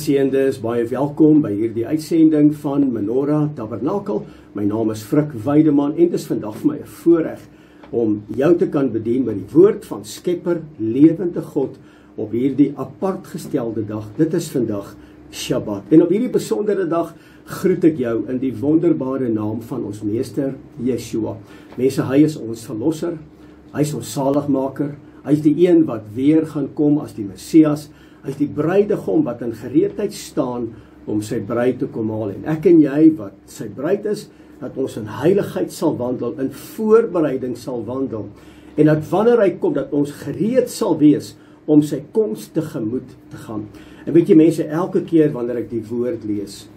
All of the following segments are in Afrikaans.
Geseëndes, baie welkom by hierdie uitsending van Menorah Tabernakel. My naam is Frik Weideman en dit is vandag vir my 'n voorreg om jou te kan bedien met die woord van Skepper, lewende God op hierdie apart gestelde dag. Dit is vandag Shabbat. En op hierdie besondere dag groet ek jou in die wonderbare naam van ons Meester Yeshua. Mense, hy is ons verlosser, hy is ons saligmaker, hy is die een wat weer gaan kom as die Messias. Hy is die bruidegom wat in gereedheid staan om sy bruid te kom haal. En ek en jy wat sy bruid is, dat ons in heiligheid sal wandel, in voorbereiding sal wandel. En dat wanneer hy kom, dat ons gereed sal wees om sy koms tegemoet te gaan. En weet jy mense, elke keer wanneer ek die woord lees,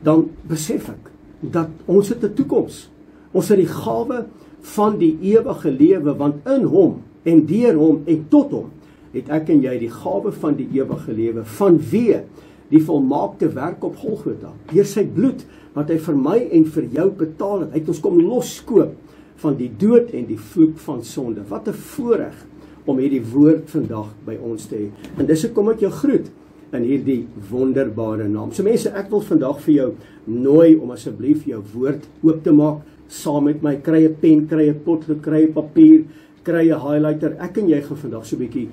dan besef ek dat ons het 'n toekoms. Ons het die gawe van die ewige lewe, want in hom en deur hom en tot hom het ek en jy die gawe van die ewige lewe, vanweë die volmaakte werk op Golgotha, deur sy bloed, wat hy vir my en vir jou betaal het. Hy het ons kom loskoop van die dood en die vloek van sonde. Wat 'n voorreg om hierdie woord vandag by ons te hê. En dis hoekom ek jou groet in hierdie wonderbare naam. So mense, ek wil vandag vir jou nooi om asseblief jou woord oop te maak, saam met my. Kry 'n pen, kry 'n potlood, kry 'n papier, kry 'n highlighter. Ek en jy gaan vandag so 'n bietjie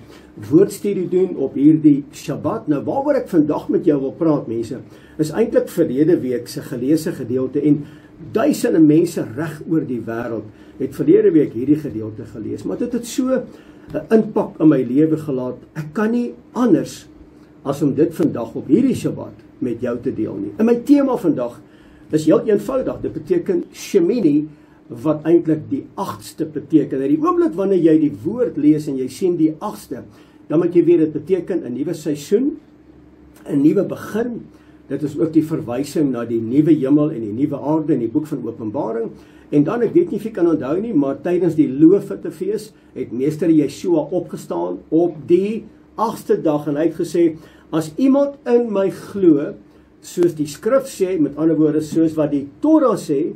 woordstudie doen op hierdie Shabbat. Nou waaroor ek vandag met jou wil praat, mense, is eintlik verlede week se geleesde gedeelte, en duisende mense reg oor die wêreld het verlede week hierdie gedeelte gelees, maar dit het so 'n impak in my lewe gelaat. Ek kan nie anders as om dit vandag op hierdie Shabbat met jou te deel nie. En my tema vandag is heel eenvoudig. Dit beteken Shemini, wat eintlik die 8ste beteken. In die oomblik wanneer jy die woord lees en jy sien die 8ste, dan moet jy weet dit beteken 'n nuwe seisoen, 'n nuwe begin. Dit is ook die verwysing na die nuwe hemel en die nuwe aarde in die boek van Openbaring. En dan, ek weet nie of jy kan onthou nie, maar tydens die Loofhuttefees het Meester Yeshua opgestaan op die 8ste dag en hy het gesê, as iemand in my glo, soos die skrif sê, met ander woorde soos wat die Torah sê,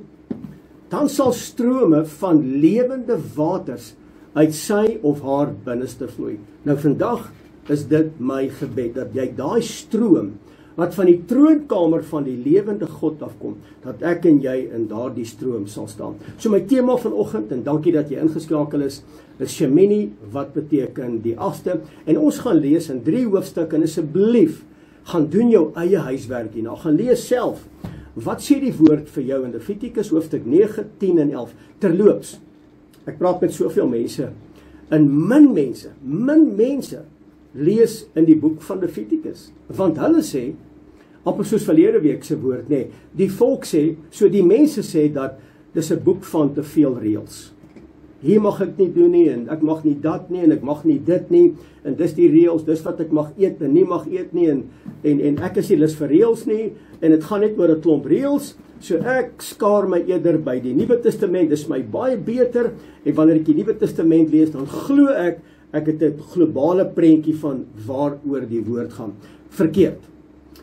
dan sal strome van lewende waters uit sy of haar binneste vloei. Nou vandag is dit my gebed, dat jy daai stroom, wat van die troonkamer van die lewende God afkom, dat ek en jy in daardie stroom sal staan. So my tema vanoggend, en dankie dat jy ingeskakel is Shemini, wat beteken die 8ste, en ons gaan lees in 3 hoofstukke, en asseblief, gaan doen jou eie huiswerk hierna, gaan lees self. Wat sê die woord vir jou in Levitikus hoofstuk 9, 10 en 11? Terloops, ek praat met soveel mense, en min mense lees in die boek van Levitikus, want hulle sê, amper soos verlede week se woord, nee, die volk sê, so die mense sê dat dis 'n boek van te veel reëls. Hier mag ek nie doen nie, en ek mag nie dat nie, en ek mag nie dit nie, en dis die reëls, dis wat ek mag eet en nie mag eet nie, en ek is nie lus vir reëls nie, en dit gaan net oor 'n klomp reëls, so ek skaar my eerder by die Nuwe Testament, dis my baie beter, en wanneer ek die Nuwe Testament lees, dan glo ek het 'n globale prentjie van waaroor die woord gaan. Verkeerd.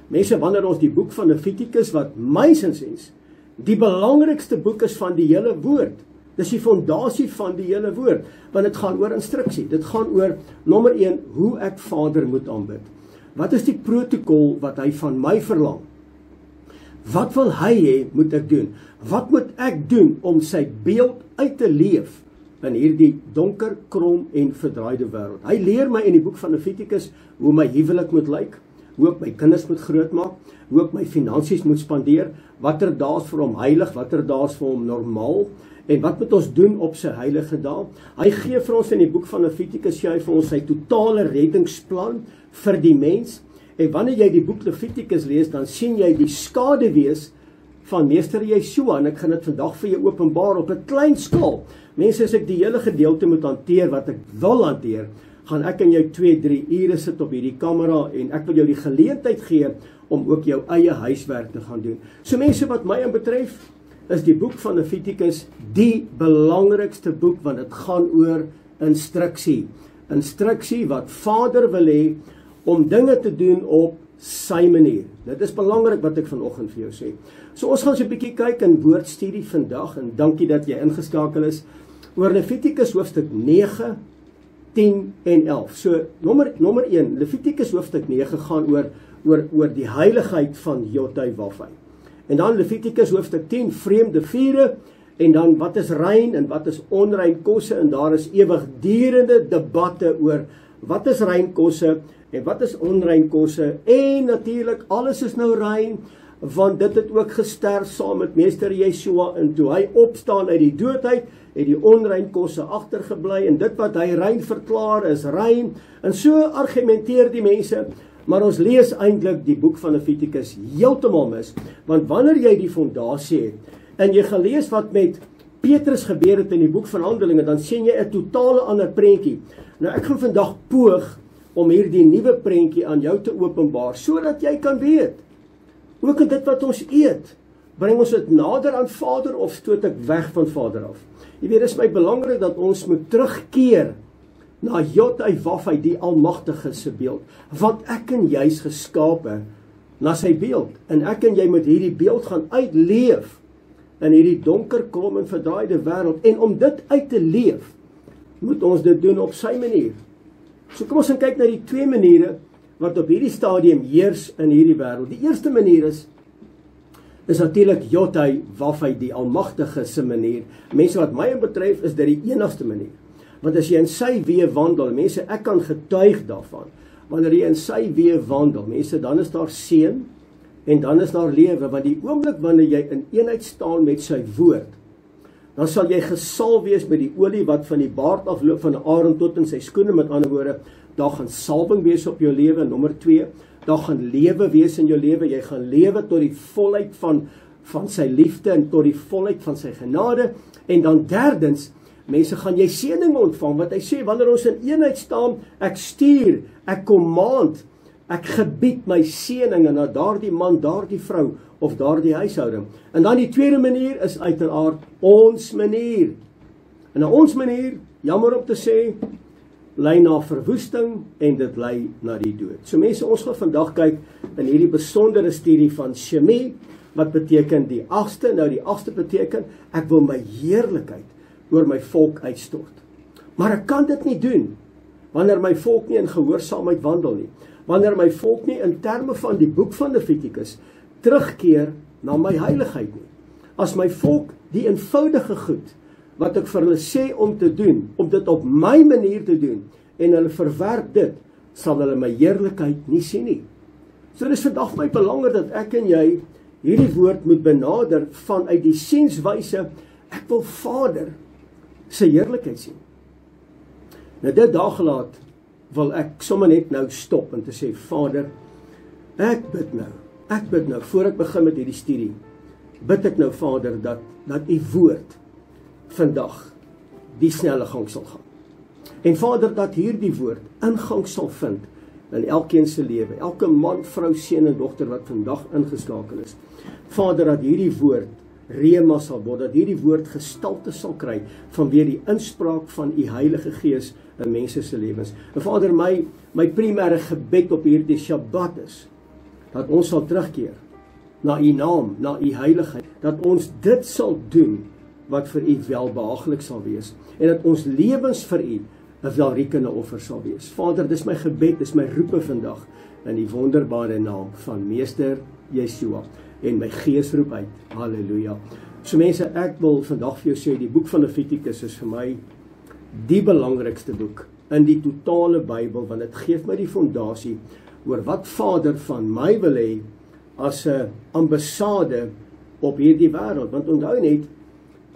Mense, wanneer ons die boek van Levitikus, wat my insiens die belangrikste boek is van die hele woord, dis die fondasie van die hele woord, want dit gaan oor instruksie, dit gaan oor, nommer 1, hoe ek Vader moet aanbid. Wat is die protokol wat hy van my verlang? Wat wil hy hê moet ek doen? Wat moet ek doen om sy beeld uit te leef in hierdie donker, krom en verdraaide wêreld? Hy leer my in die boek van Levitikus hoe my huwelik moet lyk, hoe ek my kinders moet grootmaak, hoe ek my finansies moet spandeer, watter dae is vir hom heilig, watter dae is vir hom normaal, en wat moet ons doen op sy heilige dae? Hy gee vir ons in die boek van Levitikus, hy vir ons sy totale reddingsplan vir die mens, en wanneer jy die boek Levitikus lees, dan sien jy die skaduwees van Meester Yeshua, en ek gaan dit vandag vir jou openbaar op 'n klein skaal. Mense, as ek die hele gedeelte moet hanteer wat ek wil hanteer, gaan ek en jou 2-3 ure sit op hierdie kamera, en ek wil jou die geleentheid gee om ook jou eie huiswerk te gaan doen. So mense, wat my betref, is die boek van Levitikus die belangrikste boek, want dit gaan oor instruksie. Instruksie wat Vader wil hê om dinge te doen op sy manier. Dit is belangrik wat ek vanoggend vir jou sê. So ons gaan so 'n bietjie kyk in woordstudie vandag, en dankie dat jy ingeskakel is, oor Levitikus hoofstuk 9, 10 en 11. So nommer 1, Levitikus hoofstuk 9 gaan oor oor die heiligheid van Jotai Wafai. En dan Levitikus hoofstuk 10, vreemde vure, en dan wat is rein en wat is onrein kosse, en daar is ewigdurende debatte oor wat is rein kosse en wat is onrein kosse, en natuurlik alles is nou rein, want dit het ook gesterf saam met Meester Yeshua, en toe hy opstaan uit die doodheid, het die onrein kosse agtergebly, en dit wat hy rein verklaar is rein, en so argumenteer die mense, maar ons lees eintlik die boek van Levitikus heeltemal mis, want wanneer jy die fondasie het, en jy gaan lees wat met Petrus gebeur het in die boek van Handelinge, dan sien jy 'n totale ander prentjie. Nou ek gaan vandag poog om hierdie nuwe prentjie aan jou te openbaar, sodat jy kan weet, ook in dit wat ons eet, bring ons dit nader aan Vader of stoot ek weg van Vader af? Jy weet, dit is my belangrik dat ons moet terugkeer na Jotai Wafai, die Almagtige se beeld, want ek en jy is geskape na sy beeld, en ek en jy moet hierdie beeld gaan uitleef in hierdie donker, krom en verdraaide wêreld, en om dit uit te leef, moet ons dit doen op sy manier. So kom ons kyk na die twee maniere wat op hierdie stadium heers in hierdie wêreld. Die eerste manier is natuurlik Jotai Wafai, die Almagtige se manier. Mense, wat my betref, is dit die enigste manier. Want as jy in sy weë wandel, mense, ek kan getuig daarvan, wanneer jy in sy weë wandel, mense, dan is daar seën, en dan is daar lewe, want die oomblik wanneer jy in eenheid staan met sy woord, dan sal jy gesalf wees met die olie wat van die baard afloop van 'n arend tot in sy skoene, met ander woorde, daar gaan salwing wees op jou lewe, nommer 2, daar gaan lewe wees in jou lewe, jy gaan lewe tot die volheid van sy liefde, en tot die volheid van sy genade, en dan derdens, mense, gaan jy seëninge ontvang, wat hy sê, wanneer ons in eenheid staan, ek stuur, ek command, ek gebied my seëninge na daardie man, daardie vrou, of daardie huishouding. En dan die tweede manier is uiteraard ons manier. En na ons manier, jammer om te sê, lei na verwoesting, en dit lei na die dood. So mense, ons gaan vandag kyk in hierdie besondere studie van Shemi, wat beteken die 8ste, nou die 8ste beteken, ek wil my heerlikheid oor my volk uitstort. Maar ek kan dit nie doen, wanneer my volk nie in gehoorsaamheid wandel nie, wanneer my volk nie in terme van die boek van Levitikus terugkeer na my heiligheid nie. As my volk die eenvoudige goed, wat ek vir hulle sê om te doen, om dit op my manier te doen, en hulle verwerp dit, sal hulle my heerlikheid nie sien nie. So dit is vandag my belangrik dat ek en jy hierdie woord moet benader vanuit die sienswyse, ek wil Vader sy heerlikheid sien. Nou dit daar gelaat, wil ek sommer net nou stop en te sê, Vader, ek bid nou, voor ek begin met hierdie studie, bid ek nou, Vader, dat u woord vandag die snelle gang sal gaan. En Vader, dat hierdie woord ingang sal vind in elkeen se lewe, elke man, vrou, seun en dogter wat vandag ingeskakel is. Vader, dat hierdie woord rema sal word, dat hierdie woord gestalte sal kry vanweer die inspraak van u Heilige Gees in mense se lewens. En Vader, my primêre gebed op hierdie Shabbat is dat ons sal terugkeer na u naam, na u heiligheid, dat ons dit sal doen wat vir u welbehaaglik sal wees, en dat ons lewens vir u 'n welriekende offer sal wees. Vader, dis my gebed, dis my roepe vandag, in die wonderbare naam van Meester Yeshua, en my gees roep uit, halleluja. So mense, ek wil vandag vir jou sê, die boek van Levitikus is vir my die belangrikste boek in die totale Bybel, want dit gee my die fondasie oor wat Vader van my wil hê as 'n ambassade op hierdie wêreld. Want onthou net,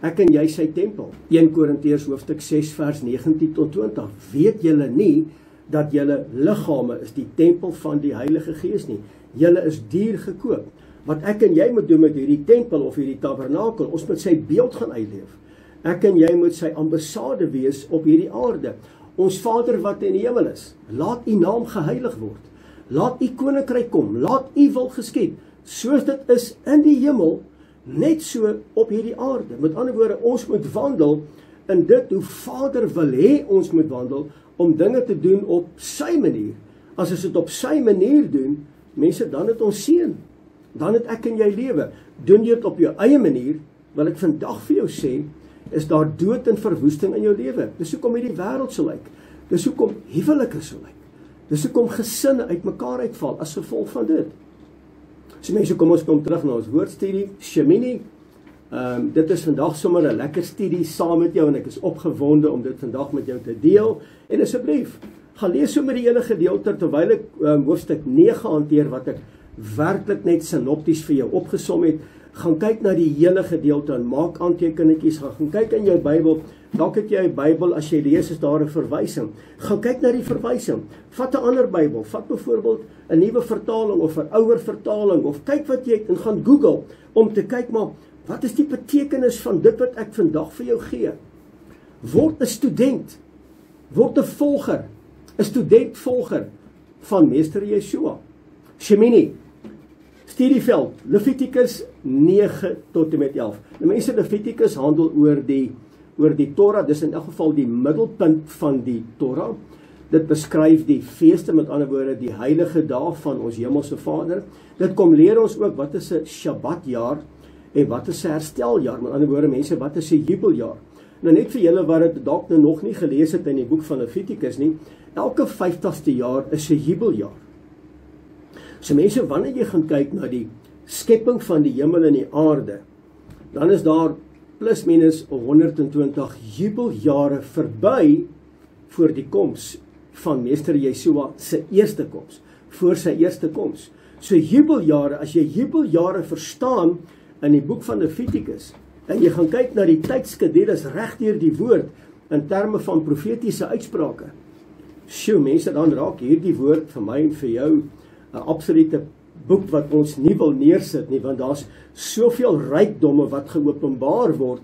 ek en jy sy tempel. 1 Korintiërs hoofstuk 6 vers 19 tot 20. Weet julle nie dat julle liggame is die tempel van die Heilige Gees nie? Julle is duur gekoop. Wat ek en jy moet doen met hierdie tempel of hierdie tabernakel, ons moet sy beeld gaan uitleef. Ek en jy moet sy ambassade wees op hierdie aarde. Ons Vader wat in die hemel is, laat u naam geheilig word. Laat u koninkryk kom, laat u wil geskied, soos dit is in die hemel, net so op hierdie aarde. Met ander woorde, ons moet wandel in dit hoe Vader wil hê ons moet wandel, om dinge te doen op sy manier. As ons dit op sy manier doen, mense, dan het ons seën. Dan het ek en jy lewe. Doen jy dit op jou eie manier, wil ek vandag vir jou sê, is daar dood en verwoesting in jou lewe. Dis hoekom hierdie wêreld so lyk. Dis hoekom huwelike so lyk. Dis hoekom gesinne uitmekaar uitval as gevolg van dit. So mense, kom ons kom terug na ons woordstudie, Shemini. Dit is vandag sommer 'n lekker studie saam met jou en ek is opgewonde om dit vandag met jou te deel. En asseblief, gaan lees sommer die hele gedeelte terwyl ek hoofstuk 9 hanteer wat ek werklik net sinopties vir jou opgesom het. Gaan kyk na die hele gedeelte en maak aantekeningetjies. Gaan kyk in jou Bybel. Dalk het jy 'n Bybel, as jy lees is daar 'n verwysing. Gaan kyk na die verwysing. Vat 'n ander Bybel. Vat byvoorbeeld 'n nuwe vertaling of 'n ouer vertaling of kyk wat jy het en gaan Google om te kyk maar wat is die betekenis van dit wat ek vandag vir jou gee. Word 'n student. Word 'n volger. 'n Student-volger van Meester Yeshua. Shemini. Studieveld, Levitikus 9 tot en met 11. Die mense, Levitikus handel oor die Torah, dis in elk geval die middelpunt van die Torah. Dit beskryf die feeste, met ander woorde die heilige dae van ons hemelse Vader. Dit kom leer ons ook wat is 'n Shabbatjaar en wat is 'n hersteljaar, met ander woorde mense, wat is 'n jubeljaar. Nou net vir julle wat dit dalk nou nog nie gelees het in die boek van Levitikus nie, elke 50ste jaar is 'n jubeljaar. So mense, wanneer jy gaan kyk na die skepping van die hemel en die aarde, dan is daar plus minus 120 jubeljare verby voor die koms van Meester Yeshua se eerste koms, voor sy eerste koms. So jubeljare, as jy jubeljare verstaan in die boek van Levitikus, en jy gaan kyk na die tydskedules reg deur die woord in terme van profetiese uitsprake. Sjoe, mense, dan raak hierdie woord vir my en vir jou 'n absolute boek wat ons nie wil neersit nie, want daar's soveel rykdomme wat geopenbaar word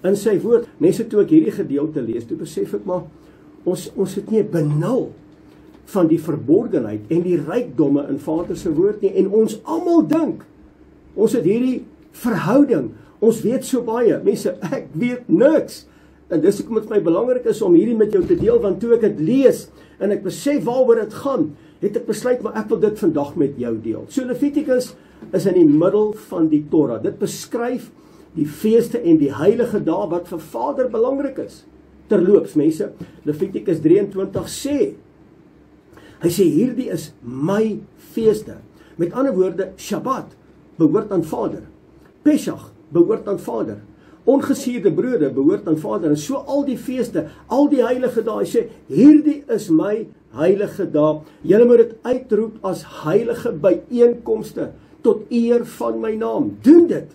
in sy woord. Mense, toe ek hierdie gedeelte lees, toe besef ek maar, ons het nie 'n benul van die verborgenheid en die rykdomme in Vader se woord nie, en ons almal dink, ons het hierdie verhouding, ons weet so baie. Mense, ek weet niks, en dis hoekom dit vir my belangrik is om hierdie met jou te deel, want toe ek dit lees, en ek besef waaroor dit gaan, het ek besluit, maar ek wil dit vandag met jou deel. So Levitikus is in die middel van die Torah. Dit beskryf die feeste en die heilige dae wat vir Vader belangrik is. Terloops, mense, Levitikus 23 sê, hy sê hierdie is my feeste. Met ander woorde, Shabbat behoort aan Vader. Pesach behoort aan Vader. Ongesuurde brode behoort aan Vader. En so al die feeste, al die heilige dae, hy sê, hierdie is my heilige dae. Julle moet dit uitroep as heilige byeenkomste tot eer van my naam. Doen dit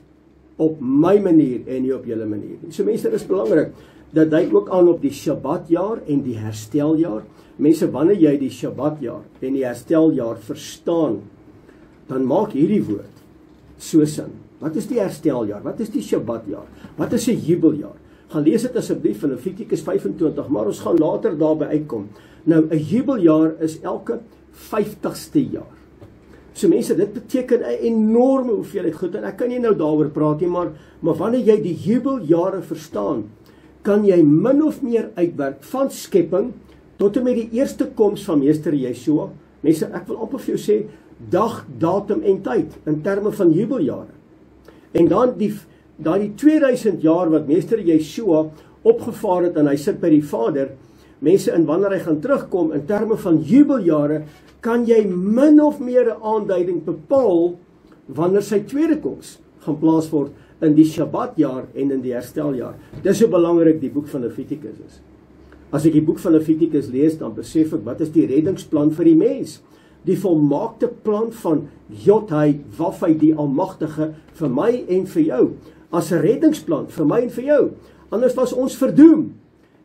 op my manier en nie op julle manier. So mense, dit is belangrik dat hy ook aan op die Shabbatjaar en die hersteljaar. Mense, wanneer jy die Shabbatjaar en die hersteljaar verstaan, dan maak hierdie woord so sin. Wat is die hersteljaar? Wat is die Shabbatjaar? Wat is 'n jubeljaar? Gaan lees dit asseblief in Levitikus 25, maar ons gaan later daarby uitkom. Nou, 'n jubeljaar is elke 50ste jaar. So mense, dit beteken 'n enorme hoeveelheid goed, en ek kan nie nou daaroor praat nie, maar wanneer jy die jubeljare verstaan, kan jy min of meer uitwerk van skepping tot en met die eerste koms van Meester Yeshua. Mense, ek wil amper vir jou sê, dag, datum en tyd, in terme van jubeljare. En dan die 2000 jaar wat Meester Yeshua opgevaar het en hy sit by die Vader, mense, en wanneer hy gaan terugkom in terme van jubeljare, kan jy min of meer 'n aanduiding bepaal wanneer sy tweede koms gaan plaas word in die Shabbatjaar en in die hersteljaar. Dis so belangrik die boek van Levitikus is. As ek die boek van Levitikus lees, dan besef ek, wat is die reddingsplan vir die mens? Die volmaakte plan van Jodhai, Wafai, die Almagtige, vir my en vir jou, as 'n reddingsplan vir my en vir jou. Anders was ons verdoem.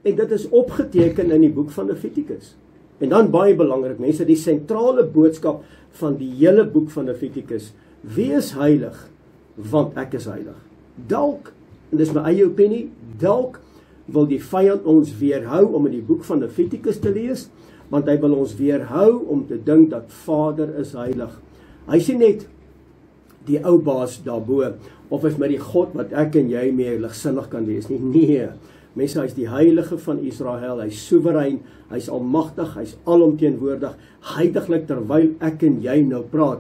En dit is opgeteken in die boek van Levitikus. En dan baie belangrik, mense, die sentrale boodskap van die hele boek van Levitikus: wees heilig, want ek is heilig. Dalk, en dis my eie opinie, dalk wil die vyand ons weerhou om in die boek van Levitikus te lees, want hy wil ons weerhou om te dink dat Vader is heilig. Hy sê net die ou baas daarbo, of is met die God wat ek en jy mee ligsinnig kan lees nie. Nee, mense, hy is die heilige van Israel, hy is soewerein, hy is almagtig, hy is alomteenwoordig, heiliglik. Terwyl ek en jy nou praat,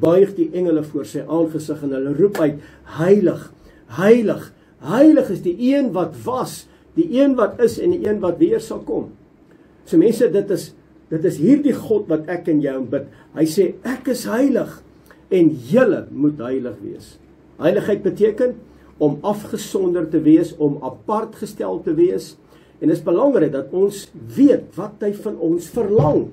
buig die engele voor sy aangesig en hulle roep uit: heilig, heilig, heilig is die een wat was, die een wat is en die een wat weer sal kom. So mense, dit is dit is hierdie God wat ek en jou aanbid. Hy sê, ek is heilig en julle moet heilig wees. Heiligheid beteken om afgesonder te wees, om apart gestel te wees. En dit is belangrik dat ons weet wat hy van ons verlang,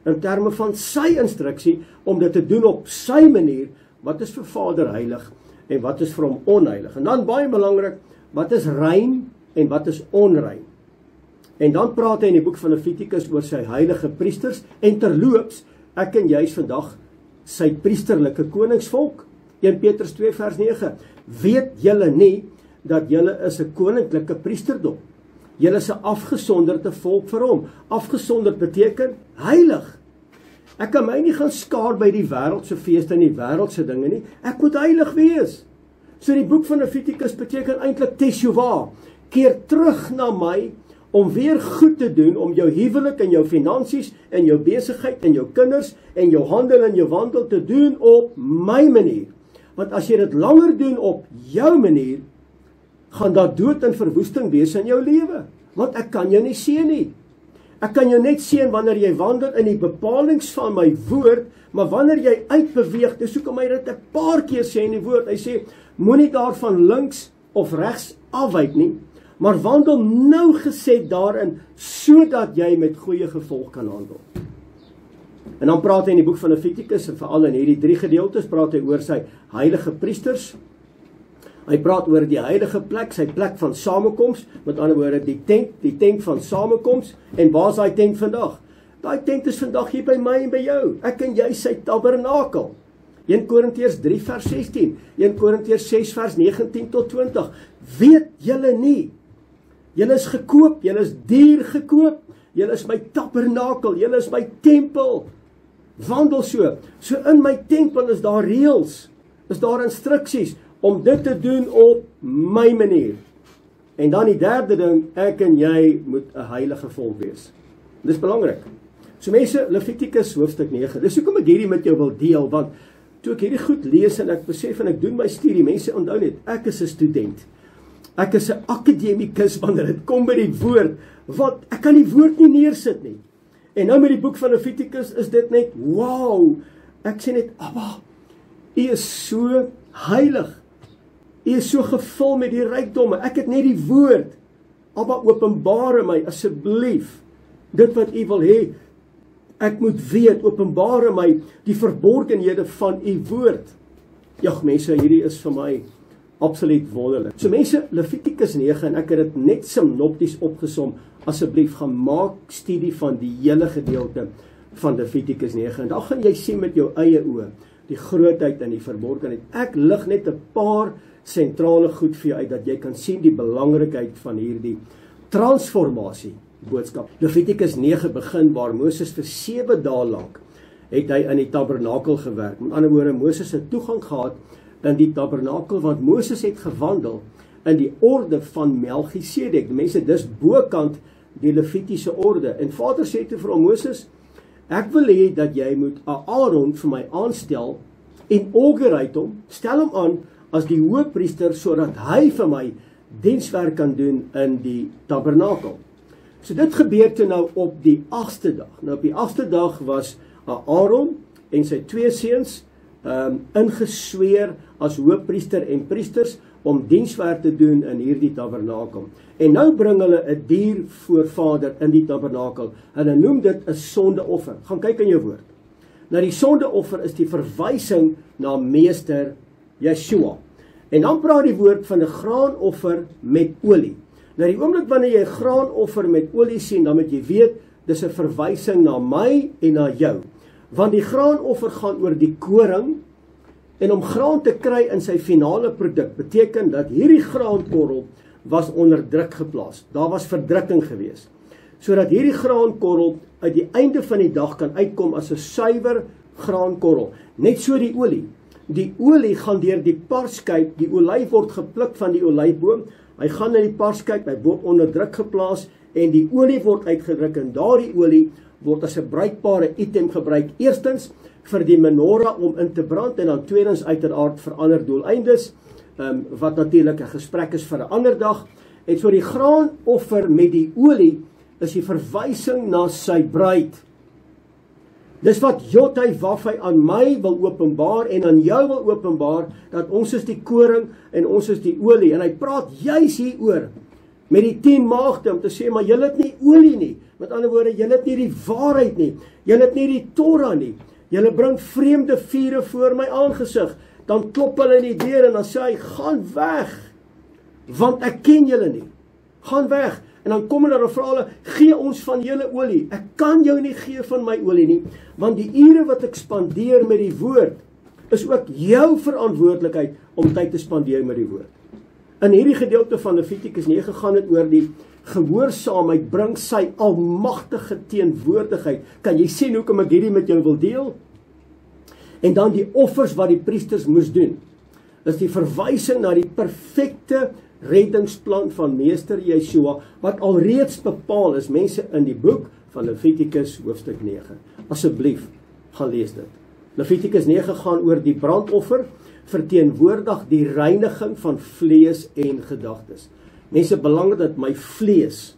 in terme van sy instruksie, om dit te doen op sy manier, wat is vir Vader heilig, en wat is vir hom onheilig. En dan baie belangrik, wat is rein, en wat is onrein. En dan praat hy in die boek van Levitikus oor sy heilige priesters, en terloops, ek en jy is vandag sy priesterlike koningsvolk, 1 Petrus 2 vers 9, weet julle nie, dat julle is 'n koninklike priesterdom, julle is 'n afgesonderde volk vir hom. Afgesonderd beteken heilig. Ek kan my nie gaan skaar by die wêreldse feeste en die wêreldse dinge nie. Ek moet heilig wees. So die boek van Levitikus beteken eintlik teshuvah. Keer terug na my om weer goed te doen, om jou huwelik en jou finansies en jou besigheid en jou kinders en jou handel en jou wandel te doen op my manier. Want as jy dit langer doen op jou manier, gaan daar dood en verwoesting wees in jou lewe. Want ek kan jou nie seën nie. Ek kan jou net seën wanneer jy wandel in die bepalings van my woord, maar wanneer jy uitbeweeg, dis hoekom hy dit 'n paar keer sê in die woord. Hy sê, moenie daarvan links of regs afwyk nie, maar wandel nougeset daarin, sodat jy met goeie gevolg kan handel. En dan praat hy in die boek van Levitikus, en veral in hierdie 3 gedeeltes, praat hy oor sy heilige priesters. Hy praat oor die heilige plek, sy plek van samekoms, met ander woorde die tent van samekoms. En waar is daai tent vandag? Daai tent is vandag hier by my en by jou. Ek en jy sy tabernakel. 1 Korintiërs 3 vers 16, 1 Korintiërs 6 vers 19 tot 20. Weet julle nie, julle is gekoop, julle is duur gekoop, julle is my tabernakel, julle is my tempel. Wandel so. So in my tempel is daar reëls, is daar instruksies, om dit te doen op my manier. En dan die derde ding, ek en jy moet 'n heilige volk wees. Dis belangrik. So mense, Levitikus hoofstuk 9, dis hoekom ek hierdie met jou wil deel, want toe ek hierdie goed lees en ek besef en ek doen my studie, mense onthou net, ek is 'n student. Ek is 'n akademikus wanneer dit kom by die woord, want ek kan die woord nie neersit nie. En nou met die boek van Levitikus is dit net, wow, ek sê net, Abba, U is so heilig. U is so gevul met die rykdomme. Ek het net die woord. Abba, openbare my asseblief dit wat U wil hê. Ek moet weet, openbare my die verborgenhede van U woord. Ja, mense, hierdie is vir my absoluut wonderlik. So mense, Levitikus 9, en ek het dit net sinopties opgesom, asseblief gaan maak studie van die hele gedeelte van Levitikus 9, en dan gaan jy sien met jou eie oë, die grootheid en die verborgenheid. Ek lig net 'n paar sentrale goed vir jou uit, dat jy kan sien die belangrikheid van hierdie transformasie boodskap. Levitikus 9 begin waar Moses vir 7 dae lank het hy in die tabernakel gewerk. Met ander woorde, Moses het toegang gehad in die tabernakel, want Moses het gewandel in die orde van Melchisedek. Die mense, dis bokant die Levitiese orde. En Vader sê toe vir hom, Moses, ek wil hê dat jy moet Aaron vir my aanstel en augureer hom, stel hom aan as die hoëpriester, sodat hy vir my dienswerk kan doen in die tabernakel. So dit gebeur toe nou op die 8ste dag. Nou op die 8ste dag was Aaron en sy 2 seuns ingesweer as hoëpriester en priesters om dienswerk te doen in hierdie tabernakel. En nou bring hulle 'n dier voor Vader in die tabernakel. Hulle noem dit 'n sondeoffer. Gaan kyk in jou woord. Nou die sondeoffer is die verwysing na meester Yeshua. En dan praat die woord van 'n graanoffer met olie. Nou die oomblik wanneer jy 'n graanoffer met olie sien, dan moet jy weet, dis 'n verwysing na my en na jou. Want die graanoffer gaan oor die koring, en om graan te kry in sy finale produk, beteken dat hierdie graankorrel was onder druk geplaas. Daar was verdrukking gewees. Sodat hierdie graankorrel uit die einde van die dag kan uitkom as 'n suiwer graankorrel. Net so die olie. Die olie gaan deur die parskyp, die olyf word gepluk van die olyfboom, hy gaan in die parskyp, hy word onder druk geplaas, en die olie word uitgedruk, en daardie olie word as 'n bruikbare item gebruik, eerstens vir die menorah om in te brand, en dan tweedens uiteraard vir ander doeleindes, wat natuurlik 'n gesprek is vir 'n ander dag. En so die graanoffer met die olie is die verwysing na sy bruid. Dis wat Jottai-Waffai aan my wil openbaar en aan jou wil openbaar, dat ons is die koring en ons is die olie. En hy praat juis hieroor met die 10 maagde om te sê, maar julle het nie olie nie. Met ander woorde, julle het nie die waarheid nie. Julle het nie die Torah nie. Julle bring vreemde vure voor my aangesig. Dan klop hulle in die deur en dan sê hy, gaan weg, want ek ken julle nie. Gaan weg. En dan kom hulle en vra hulle, gee ons van julle olie. Ek kan jou nie gee van my olie nie, want die ure wat ek spandeer met die woord, is ook jou verantwoordelikheid om tyd te spandeer met die woord. In hierdie gedeelte van Levitikus 9 gaan dit oor die gehoorsaamheid bring sy almagtige teenwoordigheid. Kan jy sien hoekom ek hierdie met jou wil deel? En dan die offers wat die priesters moes doen, is die verwysing na die perfekte reddingsplan van Meester Yeshua, wat alreeds bepaal is, mense, in die boek van Levitikus hoofstuk 9. Asseblief, gaan lees dit. Levitikus 9 gaan oor die brandoffer, verteenwoordig die reiniging van vlees en gedagtes. Mense, belangrik dat my vlees,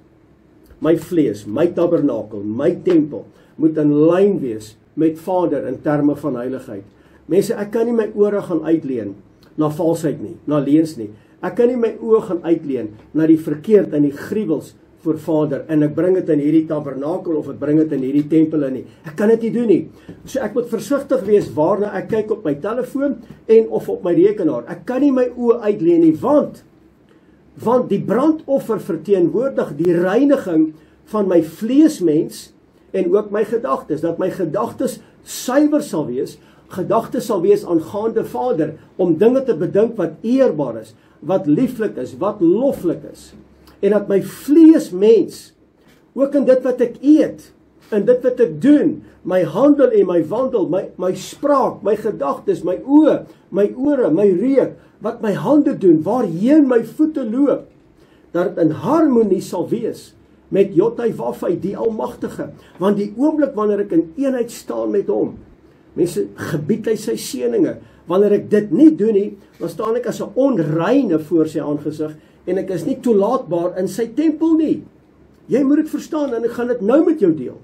my tabernakel, my tempel, moet in lyn wees met Vader in terme van heiligheid. Mense, ek kan nie my ore gaan uitleen na valsheid nie, na leuns nie. Ek kan nie my oë gaan uitleen na die verkeerd en die gruwels voor Vader, en ek bring dit in hierdie tabernakel of ek bring dit in hierdie tempel in nie. Ek kan dit nie doen nie. So ek moet versigtig wees waarna ek kyk op my telefoon en of op my rekenaar. Ek kan nie my oë uitleen nie, want die brandoffer verteenwoordig die reiniging van my vleesmens en ook my gedagtes, dat my gedagtes suiwer sal wees, gedagtes sal wees aangaande Vader, om dinge te bedink wat eerbaar is, wat lieflik is, wat loflik is. En dat my vleesmens, ook in dit wat ek eet, in dit wat ek doen, my handel en my wandel, my spraak, my gedagtes, my oë, my ore, my reuk, wat my hande doen, waarheen my voete loop, dat het in harmonie sal wees met Jottai-Waffai, die Almagtige. Want die oomblik wanneer ek in eenheid staan met hom, mense, gebied hy sy seëninge. Wanneer ek dit nie doen nie, dan staan ek as 'n onreine voor sy aangesig, en ek is nie toelaatbaar in sy tempel nie. Jy moet dit verstaan, en ek gaan dit nou met jou deel.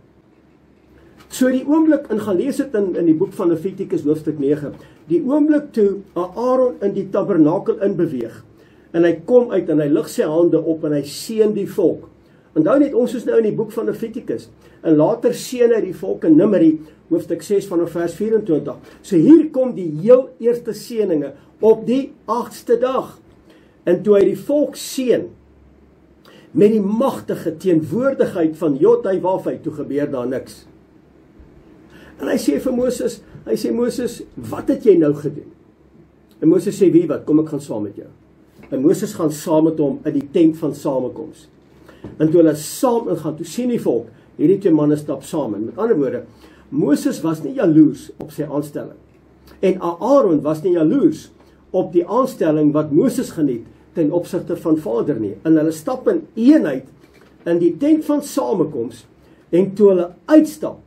So die oomblik, en gaan lees dit in die boek van Levitikus hoofstuk 9, die oomblik toe Aaron in die tabernakel inbeweeg, en hy kom uit en hy lig sy hande op en hy seën die volk. Onthou net, ons is nou in die boek van Levitikus, en later seën hy die volk in Numeri, hoofstuk 6 vanaf vers 24. So hier kom die heel eerste seëninge op die 8ste dag. En toe hy die volk seën met die magtige teenwoordigheid van Jottai-Waffai, toe gebeur daar niks. En hy sê vir Moses, Moses, wat het jy nou gedoen? En Moses sê, wie wat, kom ek gaan saam met jou. En Moses gaan saam met hom in die tent van samekoms. En toe hulle saam ingaan, toe sien die volk, hierdie twee manne stap saam. En met ander woorde, Moses was nie jaloers op sy aanstelling. En Aaron was nie jaloers op die aanstelling wat Moses geniet ten opsigte van Vader nie. En hulle stap in eenheid in die tent van samekoms, en toe hulle uitstap,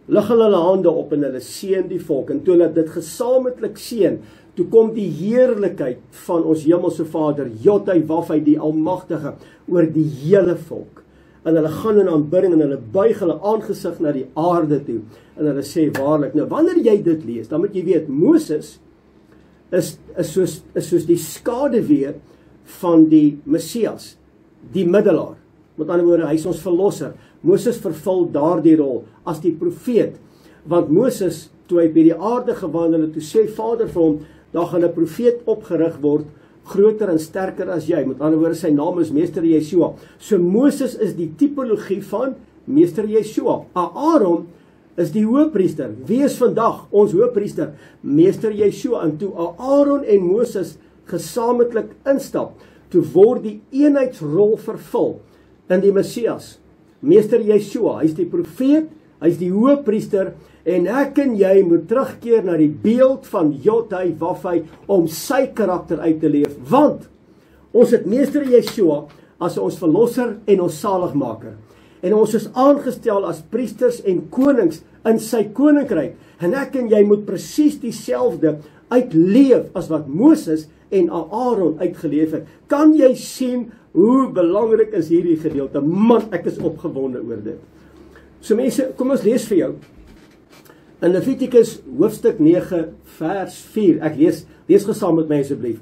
lig hulle hande op en hulle seën die volk. En toe hulle dit gesamentlik seën, toe kom die heerlikheid van ons hemelse Vader, Jottai-Waffai, die Almagtige, oor die hele volk. En hulle gaan in aanbidding en hulle buig hulle aangesig na die aarde toe. En hulle sê waarlik, nou wanneer jy dit lees, dan moet jy weet, Moses is soos die skaduwee van die Messias, die middelaar. Met ander woorde, hy is ons verlosser. Moses vervul daardie rol as die profeet, want Moses, toe hy by die aarde gewandel het, toe sê Vader vir hom, daar gaan 'n profeet opgerig word, groter en sterker as jy. Met ander woorde, sy naam is Meester Yeshua. So Moses is die tipologie van Meester Yeshua. Aaron is die hoëpriester. Wie is vandag ons hoëpriester? Meester Yeshua. En toe Aaron en Moses gesamentlik instap, toe word die eenheidsrol vervul in die Messias. Meester Yeshua, hy is die profeet, hy is die hoëpriester, en ek en jy moet terugkeer na die beeld van Jottai-Waffai om sy karakter uit te leef, want ons het Meester Yeshua as ons verlosser en ons saligmaker, en ons is aangestel as priesters en konings in sy koninkryk, en ek en jy moet presies dieselfde uitleef as wat Moses en Aaron uitgeleef het. Kan jy sien hoe belangrik is hierdie gedeelte? Man, ek is opgewonde oor dit. So mense, kom ons lees vir jou In Levitikus hoofstuk 9 vers 4, ek lees gesaam met my asseblief.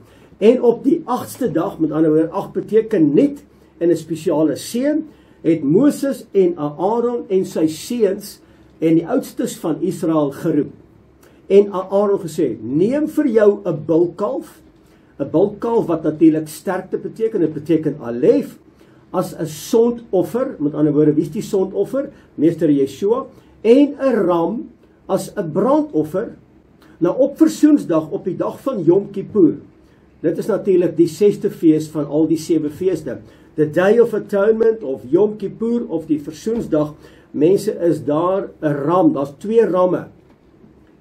En op die 8ste dag, met ander woorde 8 beteken net in 'n spesiale seën, het Moses en Aaron en sy seuns en die oudstes van Israel geroep. En Aaron gesê, neem vir jou 'n bulkalf wat natuurlik sterkte beteken, dit beteken alef, as 'n sondoffer, met ander woorde, wie is die sondoffer? Meester Yeshua, en 'n ram as 'n brandoffer, nou op Versoensdag, op die dag van Yom Kippur. Dit is natuurlik die 6ste fees van al die 7 feeste. The Day of Atonement, of Yom Kippur, of die Versoensdag. Mense, is daar 'n ram, daar's 2 ramme.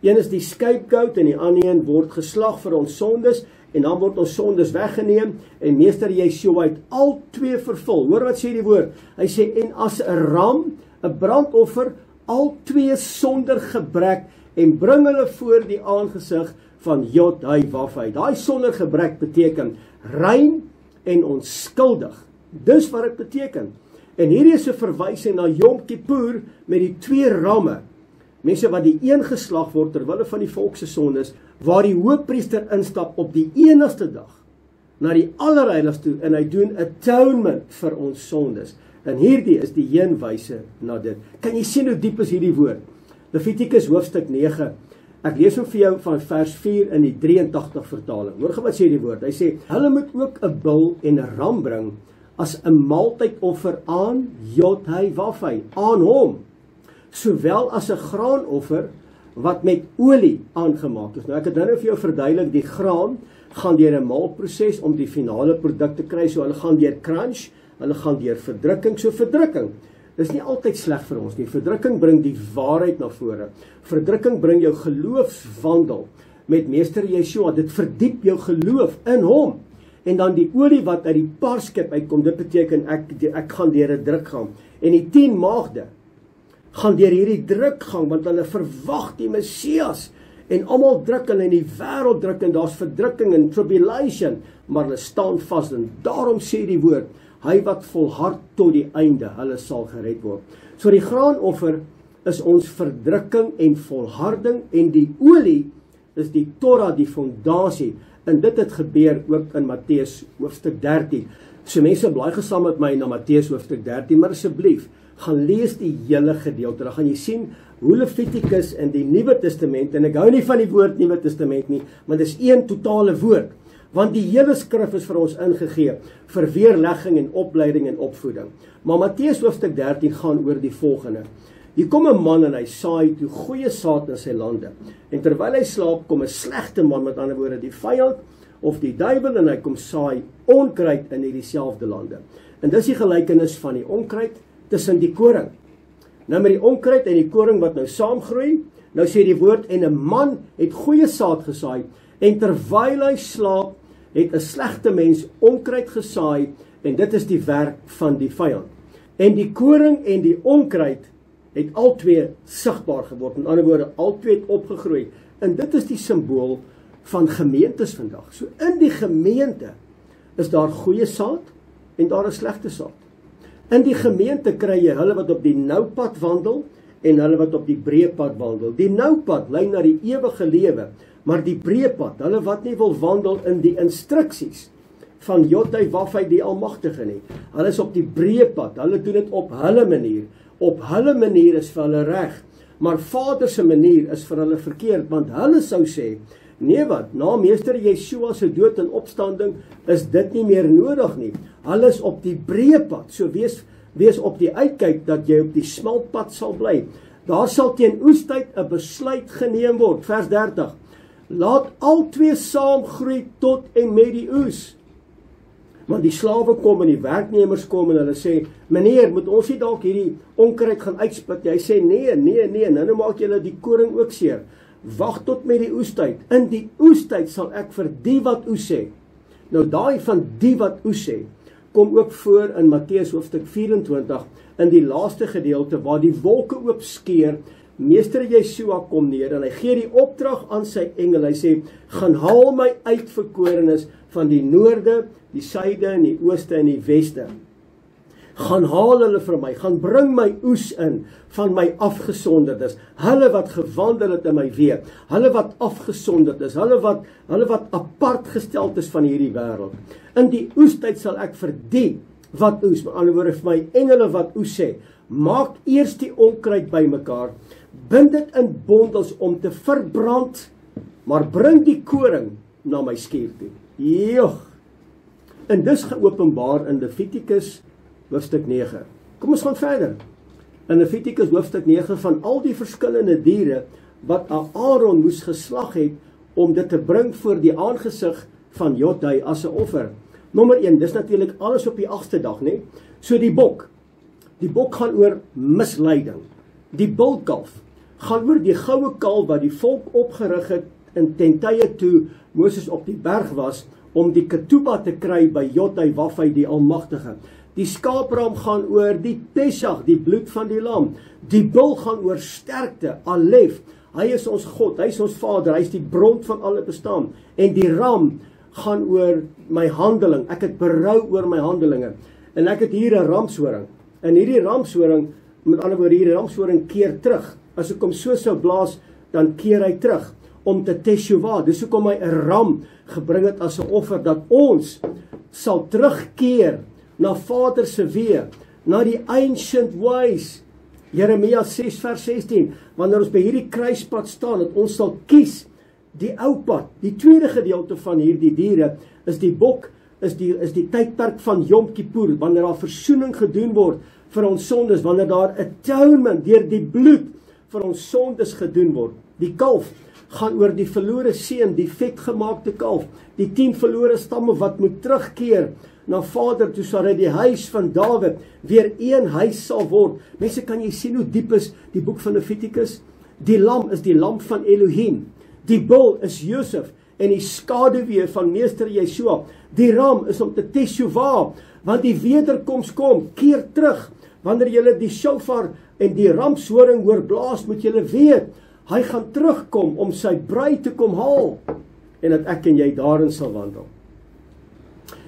Een is die scapegoat en die ander een word geslag vir ons sondes, en dan word ons sondes weggeneem, en Meester Yeshua het al 2 vervul. Hoor wat sê die woord? Hy sê, en as 'n ram, 'n brandoffer, al 2 sonder gebrek, en bring hulle voor die aangesig van Jod-Heh-Wav-Heh. Daai sonder gebrek beteken rein en onskuldig. Dis wat dit beteken. En hierdie is 'n verwysing na Yom Kippur met die 2 ramme. Mense, wat die een geslag word terwille van die volk se sondes, waar die hoëpriester instap op die enigste dag na die allerheiligste toe, en hy doen atonement vir ons sondes. En hierdie is die heenwyse na dit. Kan jy sien hoe diep is hierdie woord? Levitikus hoofstuk 9. Ek lees hom vir jou van vers 4 in die 83 vertaling. Hoor wat sê die woord? Hy sê, hulle moet ook 'n bul en 'n ram bring as 'n maaltydoffer aan Jod-Heh-Wav-Heh, aan hom, sowel as 'n graanoffer wat met olie aangemaak is. Nou ek het nou vir jou verduidelik, die graan gaan deur 'n maalproses om die finale produk te kry, so hulle gaan deur crunch, hulle gaan deur verdrukking. So verdrukking is nie altyd sleg vir ons nie. Verdrukking bring die waarheid na vore. Verdrukking bring jou geloofswandel met Meester Yeshua. Dit verdiep jou geloof in hom. En dan die olie wat uit die parskip uitkom, dit beteken ek gaan deur 'n drukgang. En die 10 maagde gaan deur hierdie drukgang, want hulle verwag die Messias. En almal druk hulle in die wêreld druk, en daar's verdrukking en tribulation, maar hulle staan vas. En daarom sê die woord, hy wat volhard tot die einde, hulle sal gered word. So die graanoffer is ons verdrukking en volharding, en die olie is die Torah, die fondasie. En dit het gebeur ook in Matteus hoofstuk 13. So mense, blaai gesaam met my na Matteus hoofstuk 13, maar asseblief, gaan lees die hele gedeelte. Dan gaan jy sien hoe Levitikus in die Nuwe Testament, en ek hou nie van die woord Nuwe Testament nie, maar dit is een totale woord. Want die hele skrif is vir ons ingegee vir weerlegging en opleiding en opvoeding. Maar Matteus hoofstuk 13 gaan oor die volgende. Hier kom 'n man en hy saai toe goeie saad in sy lande. En terwyl hy slaap, kom 'n slegte man, met ander woorde die vyand of die duiwel, en hy kom saai onkruid in hierdie selfde lande. En dis die gelykenis van die onkruid tussen die koring. Nou met die onkruid en die koring wat nou saamgroei, nou sê die woord, en 'n man het goeie saad gesaai, en terwyl hy slaap, het 'n slegte mens onkruid gesaai, en dit is die werk van die vyand. En die koring en die onkruid het albei sigbaar geword. Met ander woorde, albei het opgegroei. En dit is die simbool van gemeentes vandag. So in die gemeente is daar goeie saad en daar is slegte saad. In die gemeente kry jy hulle wat op die nou pad wandel en hulle wat op die breë pad wandel. Die nou pad lei na die ewige lewe, maar die breë pad, hulle wat nie wil wandel in die instruksies van Jod-Heh-Wav-Heh die Almagtige nie. Hulle is op die breë pad, hulle doen dit op hulle manier. Op hulle manier is vir hulle reg, maar Vader se manier is vir hulle verkeerd, want hulle sou sê, nee wat, na Meester Yeshua se dood en opstanding is dit nie meer nodig nie. Hulle is op die breë pad, so wees op die uitkyk dat jy op die smal pad sal bly. Daar sal teen oestyd 'n besluit geneem word, vers 30. Laat albei saam groei tot en met die oes. Want die slawe kom en die werknemers kom en hulle sê, meneer, moet ons nie dalk hierdie onkruid gaan uitspit? Hy sê, nee, nou maak julle die koring ook seer. Wag tot met die oestyd. In die oestyd sal ek vir die wat oes sê. Nou daai van die wat oes sê, kom ook voor in Matteus hoofstuk 24, in die laaste gedeelte, waar die wolke oopskeer, Meester Yeshua kom neer, en hy gee die opdrag aan sy engel, hy sê, gaan haal my uitverkorenes van die noorde, die suide, en die ooste, en die weste. gaan haal hulle vir my, gaan bring my oes in van my afgesonderdes, hulle wat gewandel het in my weë, hulle wat afgesonderd is, hulle wat apart gesteld is van hierdie wêreld. In die oestyd sal ek vir die wat oes, met ander woorde vir my engele wat oes sê, maak eers die onkruid bymekaar, bind dit in bondels om te verbrand, maar bring die koring na my skuur toe. Joh! En dis geopenbaar in Levitikus hoofstuk 9. Kom ons gaan verder. In Levitikus hoofstuk 9 van al die verskillende diere wat Aaron moes geslag het om dit te bring voor die aangesig van Jodai as 'n offer. Nommer 1, dis natuurlik alles op die 8ste dag, né? So die bok gaan oor misleiding. Die bulkalf gaan oor die goue kalf wat die volk opgerig het in ten tye toe Moses op die berg was om die ketubah te kry by Jodai Wafai die Almagtige. Die skaapram gaan oor die Pesach, die bloed van die lam. Die bul gaan oor sterkte, Alef. Hy is ons God, hy is ons Vader, hy is die bron van alle bestaan. En die ram gaan oor my handeling. Ek het berou oor my handelinge. En ek het hier 'n ramshoring. En hierdie ramshoring, met ander woorde, hierdie ramshoring keer terug. As ek hom so sou blaas, dan keer hy terug om te teshuvah. Dis hoekom hy 'n ram gebring het as 'n offer, dat ons sal terugkeer na Vader se weë, na die ancient ways. Jeremia 6 vers 16, wanneer ons by hierdie kruispad staan, dat ons sal kies die ou pad. Die tweede gedeelte van hierdie diere is die bok, is die tydperk van Yom Kippur, wanneer daar versoening gedoen word vir ons sondes, wanneer daar atonement deur die bloed vir ons sondes gedoen word. Die kalf gaan oor die verlore seun, die vetgemaakte kalf, die 10 verlore stamme wat moet terugkeer na Vader toe, sodat die huis van Dawid weer een huis sal word. Mense, kan jy sien hoe diep is die boek van Levitikus? Die lam is die lam van Elohim. Die bul is Josef en die skaduwee van meester Yeshua. Die ram is om te teshuvah, want die wederkoms kom, keer terug. Wanneer julle die shofar en die ramshoring hoor blaas, moet julle weet, hy gaan terugkom om sy bruid te kom haal, en dat ek en jy daarin sal wandel.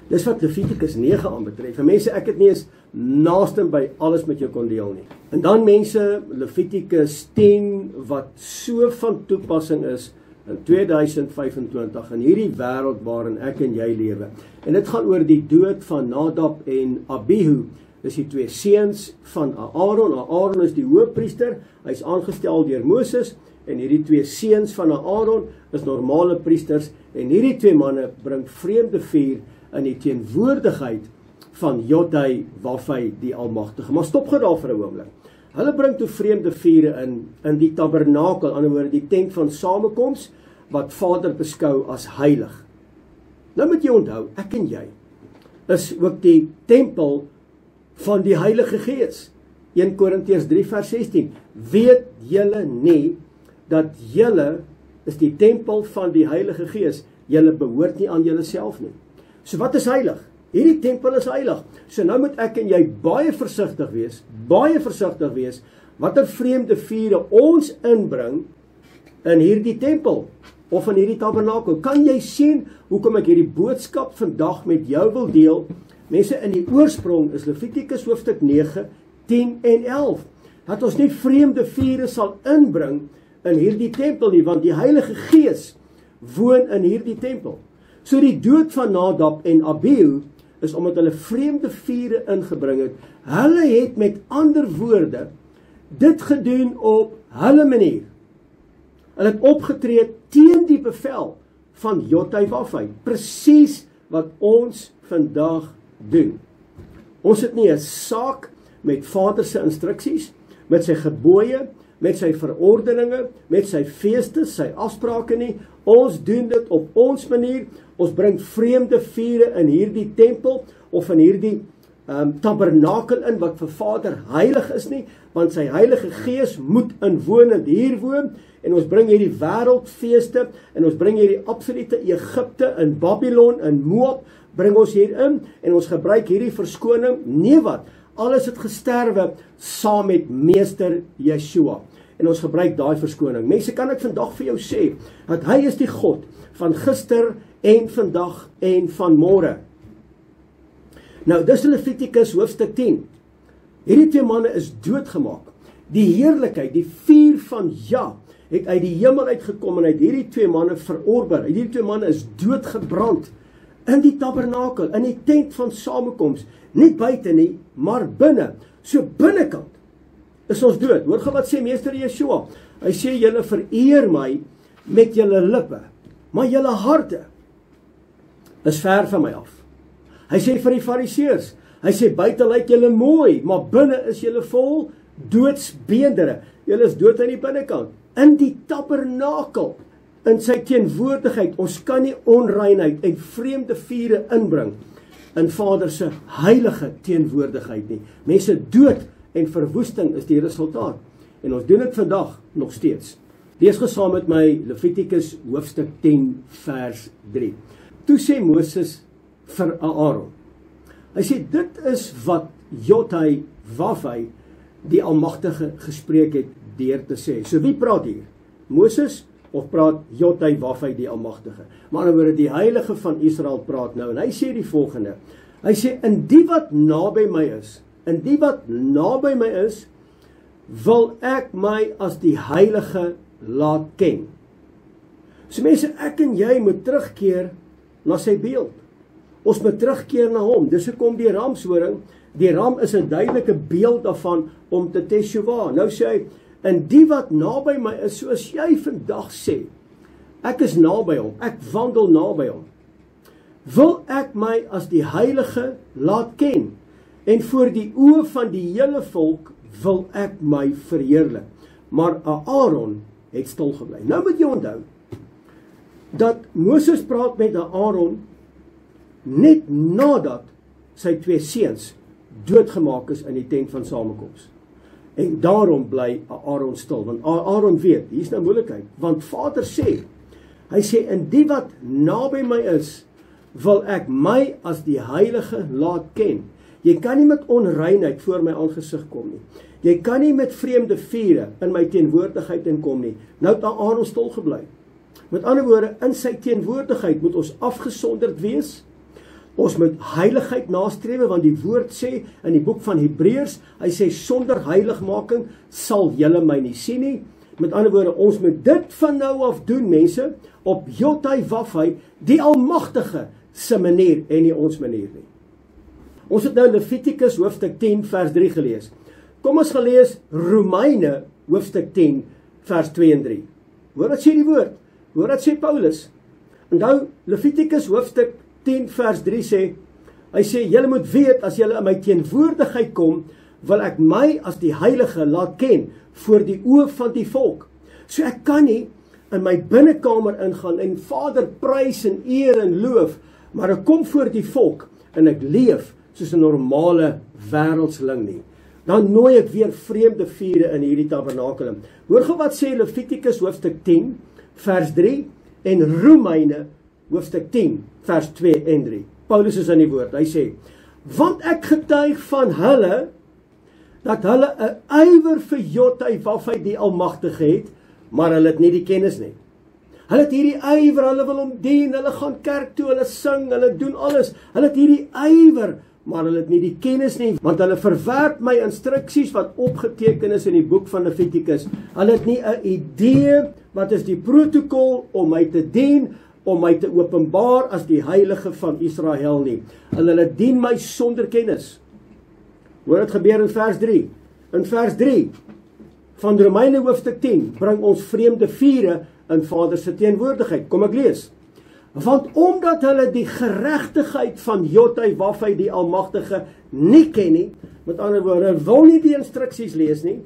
Dis wat Levitikus 9 aanbetref. En mense, ek het nie eens naaste by alles met jou kon deel nie. En dan mense, Levitikus 10, wat so van toepassing is in 2025, in hierdie wêreld waarin ek en jy lewe. En dit gaan oor die dood van Nadab en Abihu. Dis die 2 seuns van Aaron. Aaron is die hoofpriester, hy is aangestel deur Moses, en hierdie 2 seuns van Aaron is normale priesters, en hierdie 2 manne bring vreemde vuur in die teenwoordigheid van Jodai Wafai die Almagtige. Maar stop gou daar vir 'n oomblik. Hulle bring toe vreemde vure in die tabernakel, aan die woorde die tent van samekoms, wat Vader beskou as heilig. Nou moet jy onthou, ek en jy is ook die tempel van die Heilige Gees. 1 Korintiërs 3 vers 16. Weet julle nie dat julle is die tempel van die Heilige Gees? Julle behoort nie aan julleself nie. So wat is heilig? Hierdie tempel is heilig. So nou moet ek en jy baie versigtig wees, watter vreemde vure ons inbring in hierdie tempel, of in hierdie tabernakel. Kan jy sien hoekom ek hierdie boodskap vandag met jou wil deel? Mense, in die oorsprong is Levitikus hoofstuk 9, 10 en 11, dat ons nie vreemde vure sal inbring in hierdie tempel nie, want die Heilige Gees woon in hierdie tempel. So die dood van Nadab en Abihu is omdat hulle vreemde vure ingebring het. Hulle het met ander woorde dit gedoen op hulle manier. Hulle het opgetree teen die bevel van Jodai Wafai. Presies wat ons vandag doen. Ons het nie 'n saak met Vader se instruksies, met sy gebooie, met sy verordeninge, met sy feeste, sy afsprake nie. Ons doen dit op ons manier. Ons bring vreemde vure in hierdie tempel of in hierdie tabernakel in wat vir Vader heilig is nie, want sy Heilige Gees moet inwonend hier woon, en ons bring hierdie wêreldfeeste, en ons bring hierdie absolute Egipte in Babylon, in Moab, bring ons hier in, en ons gebruik hierdie verskoning, nee wat, alles het gesterwe saam met meester Yeshua, en ons gebruik daai verskoning. Mense, kan ek vandag vir jou sê, dat hy is die God van gister en vandag en van môre. Nou, dis Levitikus hoofstuk 10. Hierdie 2 manne is doodgemaak. Die heerlikheid, die vuur van Ja, het uit die hemel uitgekom en uit hierdie 2 manne verorbeur. Hierdie 2 manne is doodgebrand in die tabernakel, in die tent van samekoms, nie buite nie, maar binne. So binnekant is ons dood. Hoor gou wat sê meester Yeshua. Hy sê, julle vereer my met julle lippe, maar julle harte is ver van my af. Hy sê vir die fariseërs, hy sê, buite lyk julle mooi, maar binne is julle vol doodsbeendere. Julle is dood aan die binnekant. In die tabernakel, in sy teenwoordigheid, ons kan nie onreinheid en vreemde vure inbring in Vader se heilige teenwoordigheid nie. Mense dood en verwoesting is die resultaat. En ons doen dit vandag nog steeds. Lees gesaam met my Levitikus hoofstuk 10 vers 3. Toe sê Moses vir Aaron. Hy sê, dit is wat Jotai Wafai, die Almagtige, gespreek het deur te sê. So wie praat hier? Moses of praat Jotai Wafai, die Almagtige? Maar oor die Heilige van Israel praat nou, en hy sê die volgende. Hy sê, in die wat naby my is, wil ek my as die Heilige laat ken. So mense, ek en jy moet terugkeer na sy beeld. Ons moet terugkeer na hom. Dis hoekom die ramshoring, die ram is 'n duidelike beeld daarvan om te teshuwa. Nou sê hy, en die wat naby my is, soos jy vandag sê, ek is naby hom, ek wandel naby hom, wil ek my as die Heilige laat ken, en voor die oë van die hele volk wil ek my verheerlik. Maar Aaron het stil gebly. Nou moet jy onthou, dat Moses praat met Aaron, net nadat sy 2 seuns doodgemaak is in die tent van samekoms. En daarom bly Aaron stil, want Aaron weet, hier is nou moeilikheid, want Vader sê, hy sê, in die wat naby my is, wil ek my as die Heilige laat ken. Jy kan nie met onreinheid voor my aangesig kom nie. Jy kan nie met vreemde vure in my teenwoordigheid inkom nie. Nou het Aaron stil gebly. Met ander woorde, in sy teenwoordigheid moet ons afgesonderd wees. Ons moet heiligheid nastrewe, want die woord sê in die boek van Hebreërs, hy sê, sonder heiligmaking sal julle my nie sien nie. Met ander woorde, ons moet dit van nou af doen, mense, op Jotai Wafai, die Almagtige se manier en nie ons manier nie. Ons het nou Levitikus hoofstuk 10 vers 3 gelees. Kom ons gelees Romeine hoofstuk 10 vers 2 en 3. Hoor wat sê die woord? Hoor wat sê Paulus? Onthou, Levitikus hoofstuk 10 vers 3 sê, hy sê, julle moet weet, as julle in my teenwoordigheid kom, wil ek my as die Heilige laat ken, voor die oë van die volk. So ek kan nie in my binnekamer ingaan, en Vader prys en eer en loof, maar ek kom voor die volk, en ek leef, soos 'n normale wêreldsling nie. Dan nooi ek weer vreemde vure in hierdie tabernakel. Hoor gou wat sê Levitikus hoofstuk 10 vers 3 en Romeine hoofstuk 10 vers 2 en 3. Paulus is aan die woord. Hy sê, want ek getuig van hulle dat hulle 'n ywer vir Jotai Wafai die Almagtige het, maar hulle het nie die kennis nie. Hulle het hierdie ywer, hulle wil hom dien, hulle gaan kerk toe, hulle sing, hulle doen alles. Hulle het hierdie ywer, maar hulle het nie die kennis nie, want hulle verwerp my instruksies wat opgeteken is in die boek van Levitikus. Hulle het nie 'n idee wat is die protokol om my te dien, om my te openbaar as die Heilige van Israel nie. Hulle dien my sonder kennis. Hoor wat gebeur in vers 3. In vers 3 van Romeine hoofstuk 10 bring ons vreemde vure in Vader se teenwoordigheid. Kom ek lees. Want omdat hulle die geregtigheid van Jotai Wafai die Almagtige nie ken nie, met ander woorde, wil nie die instruksies lees nie,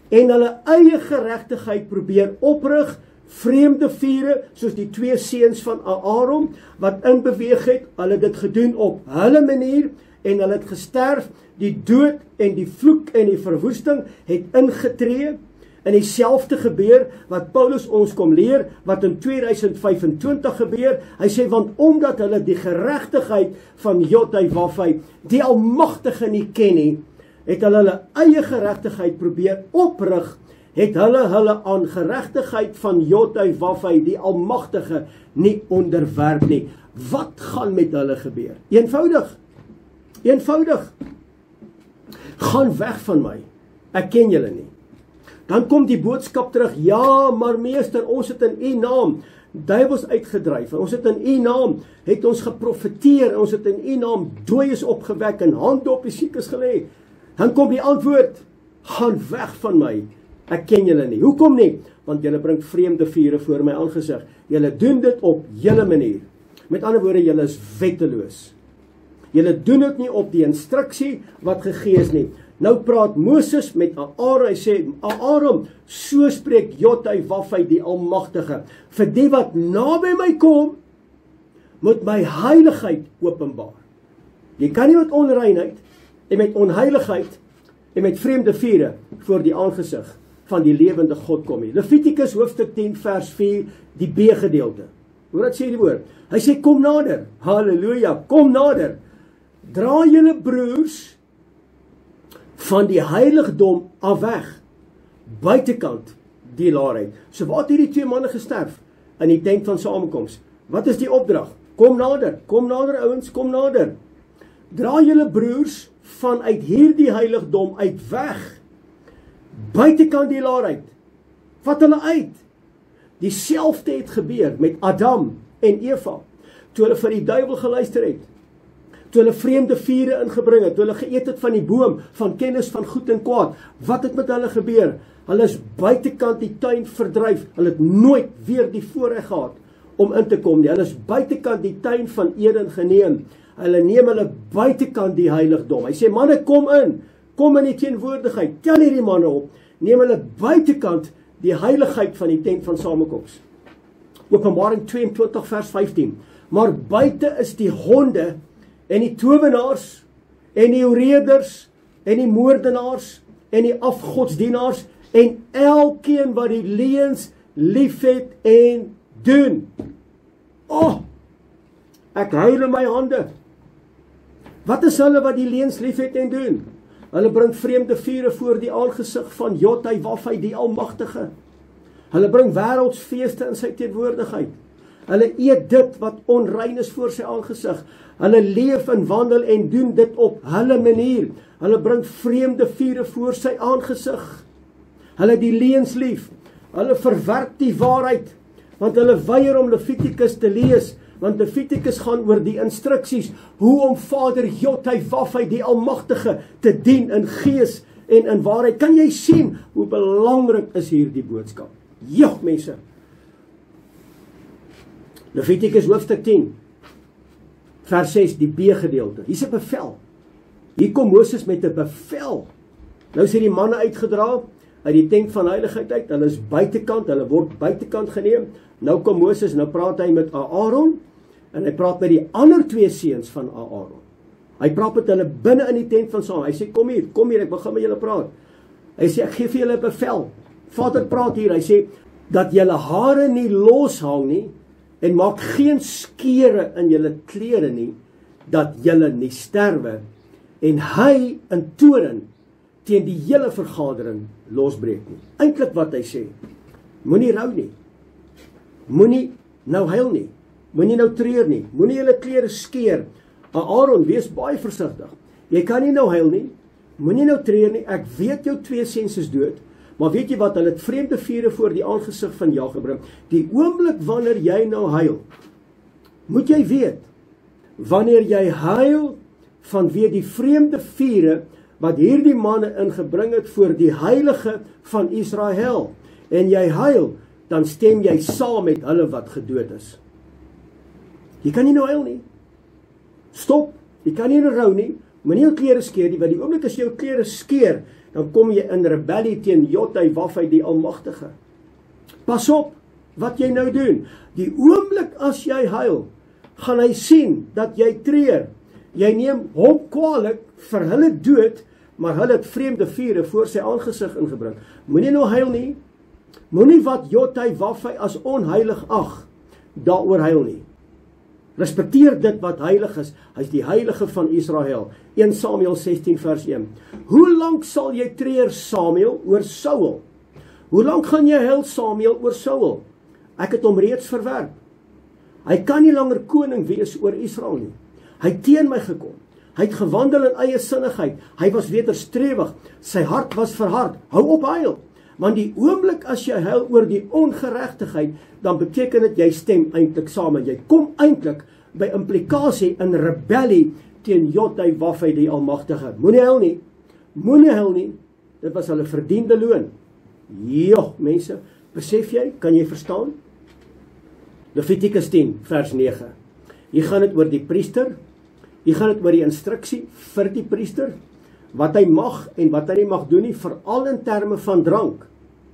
en hulle eie geregtigheid probeer oprig, vreemde vure, soos die 2 seuns van Aaron, wat inbeweeg het, hulle dit gedoen op hulle manier, en hulle het gesterf, die dood en die vloek en die verwoesting het ingetree, en dieselfde gebeur wat Paulus ons kom leer, wat in 2025 gebeur. Hy sê, want omdat hulle die geregtigheid van Jotai Wafai, die Almagtige nie ken nie, het hulle eie geregtigheid probeer oprig, het hulle aan geregtigheid van Jotai Wafai, die Almagtige, nie onderwerp nie. Wat gaan met hulle gebeur? Eenvoudig. Gaan weg van my, ek ken julle nie. Dan kom die boodskap terug, ja, maar meester, ons het in u naam duiwels uitgedryf, en ons het in u naam, het ons geprofeteer, en ons het in u naam dooies opgewek, en hande op die siekes gelê. Dan kom die antwoord, gaan weg van my, ek ken julle nie. Hoekom nie? Want julle bring vreemde vure voor my aangesig. Julle doen dit op julle manier. Met ander woorde, julle is wetteloos. Julle doen dit nie op die instruksie wat gegee is nie. Nou praat Moses met Aaron, hy sê, Aaron, so spreek Jotty-Waffy die Almagtige, vir die wat naby my kom, moet my heiligheid openbaar. Jy kan nie met onreinheid, en met onheiligheid, en met vreemde vure, voor die aangesig van die lewende God kom nie. Levitikus hoofstuk 10 vers 4, die B-gedeelte. Hoor wat sê die woord? Hy sê, kom nader, halleluja, kom nader, dra julle broers, van die heiligdom af weg, buitekant die laarheid. So waar het hierdie twee manne gesterf? In die tent van samekoms. Wat is die opdrag? Kom nader ouens, kom nader. Dra julle broers vanuit hierdie heiligdom uit weg, buitekant die laarheid. Vat hulle uit. Dieselfde het gebeur met Adam en Eva, toe hulle vir die duiwel geluister het. Toe hulle vreemde vure ingebring het, toe hulle geëet het van die boom, van kennis van goed en kwaad, wat het met hulle gebeur? Hulle is buitekant die tuin verdryf, hulle het nooit weer die voorreg gehad om in te kom nie, hulle is buitekant die tuin van Eden geneem, hulle neem hulle buitekant die heiligdom, hy sê, manne kom in die teenwoordigheid, tel hierdie manne op, neem hulle buitekant die heiligheid van die tent van samekoms. Openbaring 22 vers 15, maar buite is die honde, en die towenaars, en die oreerders, en die moordenaars, en die afgodsdienaars, en elkeen wat die leuns liefhet en doen. Ek huil in my hande. Wat is hulle wat die leuns liefhet en doen? Hulle bring vreemde vure voor die aangesig van Jotty-Waffy die Almagtige. Hulle bring wêreldsfeeste in sy teenwoordigheid. Hulle eet dit wat onrein is voor sy aangesig. Hulle leef en wandel en doen dit op hulle manier. Hulle bring vreemde vure voor sy aangesig. Hulle die leuns lief. Hulle verwerp die waarheid, want hulle weier om Levitikus te lees, want Levitikus gaan oor die instruksies, hoe om Vader Jotty-Waffy die Almagtige te dien in gees en in waarheid. Kan jy sien hoe belangrik is hier die boodskap? Ja, mense. Levitikus hoofstuk 10, vers 6, die B-gedeelte. Hier is 'n bevel. Hier kom Moses met 'n bevel. Nou is die manne uitgedra uit die tent van heiligheid uit. Hulle is buitekant, hulle word buitekant geneem. Nou kom Moses, nou praat hy met Aaron, en hy praat met die ander twee seuns van Aaron. Hy praat met hulle binne in die tent van saam. Hy sê, kom hier, ek begin met julle praat. Hy sê, ek gee vir julle 'n bevel. Vader praat hier, hy sê, dat julle hare nie loshang nie, en maak geen skere in julle klere nie, dat julle nie sterwe, en hy in toorn teen die hele vergadering losbreek nie. Eintlik wat hy sê, moenie rou nie, moenie nou huil nie, moenie nou treur nie, moenie julle klere skeer. Aaron, wees baie versigtig. Jy kan nie nou huil nie, moenie nou treur nie, ek weet jou twee seuns is dood, maar weet jy wat, hulle het vreemde vure voor die aangesig van Jah gebring. Die oomblik wanneer jy nou huil, moet jy weet, wanneer jy huil vanweë die vreemde vure wat hierdie manne ingebring het voor die heilige van Israel, en jy huil, dan stem jy saam met hulle wat gedood is. Jy kan nie nou huil nie. Stop, jy kan nie nou rou nie, moenie jou klere skeer nie, want die oomblik as jy jou klere skeer, dan kom jy in rebellie teen Jotty-Waffy die Almagtige. Pas op wat jy nou doen. Die oomblik as jy huil, gaan hy sien dat jy treur. Jy neem hom kwaadlik vir hulle dood, maar hulle het vreemde vure voor sy aangesig ingebring. Moenie nou huil nie. Moenie wat Jotty-Waffy as onheilig ag, daaroor huil nie. Respekteer dit wat heilig is. Hy is die heilige van Israel. 1 Samuel 16 vers 1. Hoe lank sal jy treur, Samuel, oor Saul? Hoe lank gaan jy huil, Samuel, oor Saul? Ek het hom reeds verwerp. Hy kan nie langer koning wees oor Israel nie. Hy teen my gekom. Hy het gewandel in eie sinnigheid. Hy was wederstrewig. Sy hart was verhard. Hou op huil. Want die oomblik as jy huil oor die ongeregtigheid, dan beteken dit jy stem eintlik saam. Jy kom eintlik by implikasie in rebellie teen Jotwafai die Almagtige. Moenie huil nie. Moenie huil nie. Dit was hulle verdiende loon. Ja, mense, besef jy, kan jy verstaan? Levitikus 10 vers 9. Hier gaan dit oor die priester. Hier gaan dit oor die instruksie vir die priester, wat hy mag en wat hy nie mag doen nie, veral in terme van drank.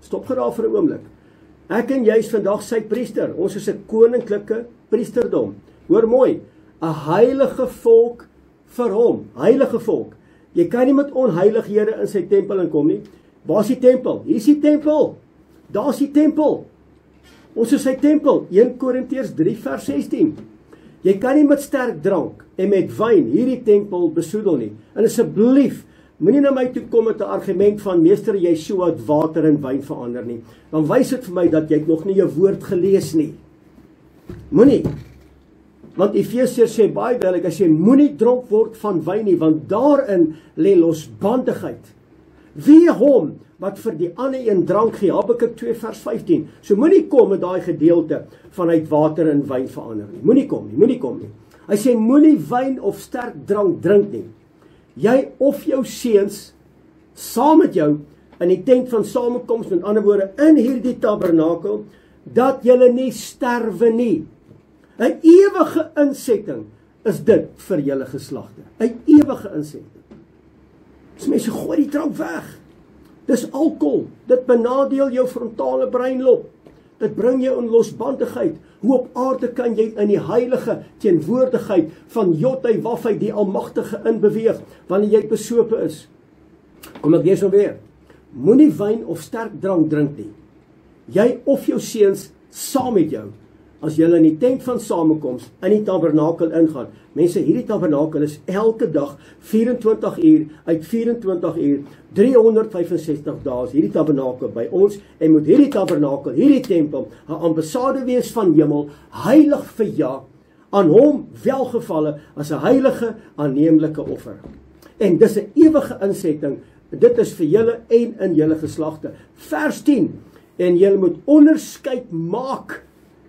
Stop geraal vir 'n oomblik. Ek en jy is vandag sy priester. Ons is 'n koninklike priesterdom. Hoor mooi, 'n heilige volk vir hom. Heilige volk. Jy kan nie met onheilighede in sy tempel inkom nie. Waar is die tempel? Hier is die tempel. Daar is die tempel. Ons is sy tempel. 1 Korintiërs 3 vers 16. Jy kan nie met sterk drank en met wyn hierdie tempel besoedel nie. En asseblief, moenie na my toe kom met 'n argument van meester Yeshua het water in wyn verander nie. Dan wys dit vir my dat jy nog nie jou woord gelees nie. Moenie. Want Efesiërs sê baie duidelik, as jy moenie dronk word van wyn nie, want daarin lê losbandigheid. Wie hom wat vir die ander een drank gee, Habakuk 2 vers 15. So moenie kom met daai gedeelte vanuit water in wyn verander nie. Moenie kom nie, moenie kom nie. Hy sê moenie wyn of sterk drank drink nie. Jy of jou seuns saam met jou in die tent van samekoms, met ander woorde in hierdie tabernakel, dat julle nie sterwe nie. 'n Ewige insetting is dit vir julle geslagte. 'n Ewige insetting. So mense, gooi die drank weg. Dis alkohol. Dit benadeel jou frontale breinlob. Dit bring jou in losbandigheid. Hoe op aarde kan jy in die heilige teenwoordigheid van Jotwafai die Almagtige inbeweeg wanneer jy besope is? Kom ek lees nou weer. Moenie wyn of sterk drank drink nie. Jy of jou seuns saam met jou, as jy in die tent van samekoms in die tabernakel ingaan. Mense, hierdie tabernakel is elke dag 24 uur uit 24 uur, 365 dae, hierdie tabernakel by ons, en moet hierdie tabernakel, hierdie tempel, 'n ambassade wees van hemel, heilig vir Jah, aan hom welgevalle as 'n heilige aanneemlike offer. En dis 'n ewige insetting, dit is vir julle en in julle geslagte. Vers 10, en julle moet onderskeid maak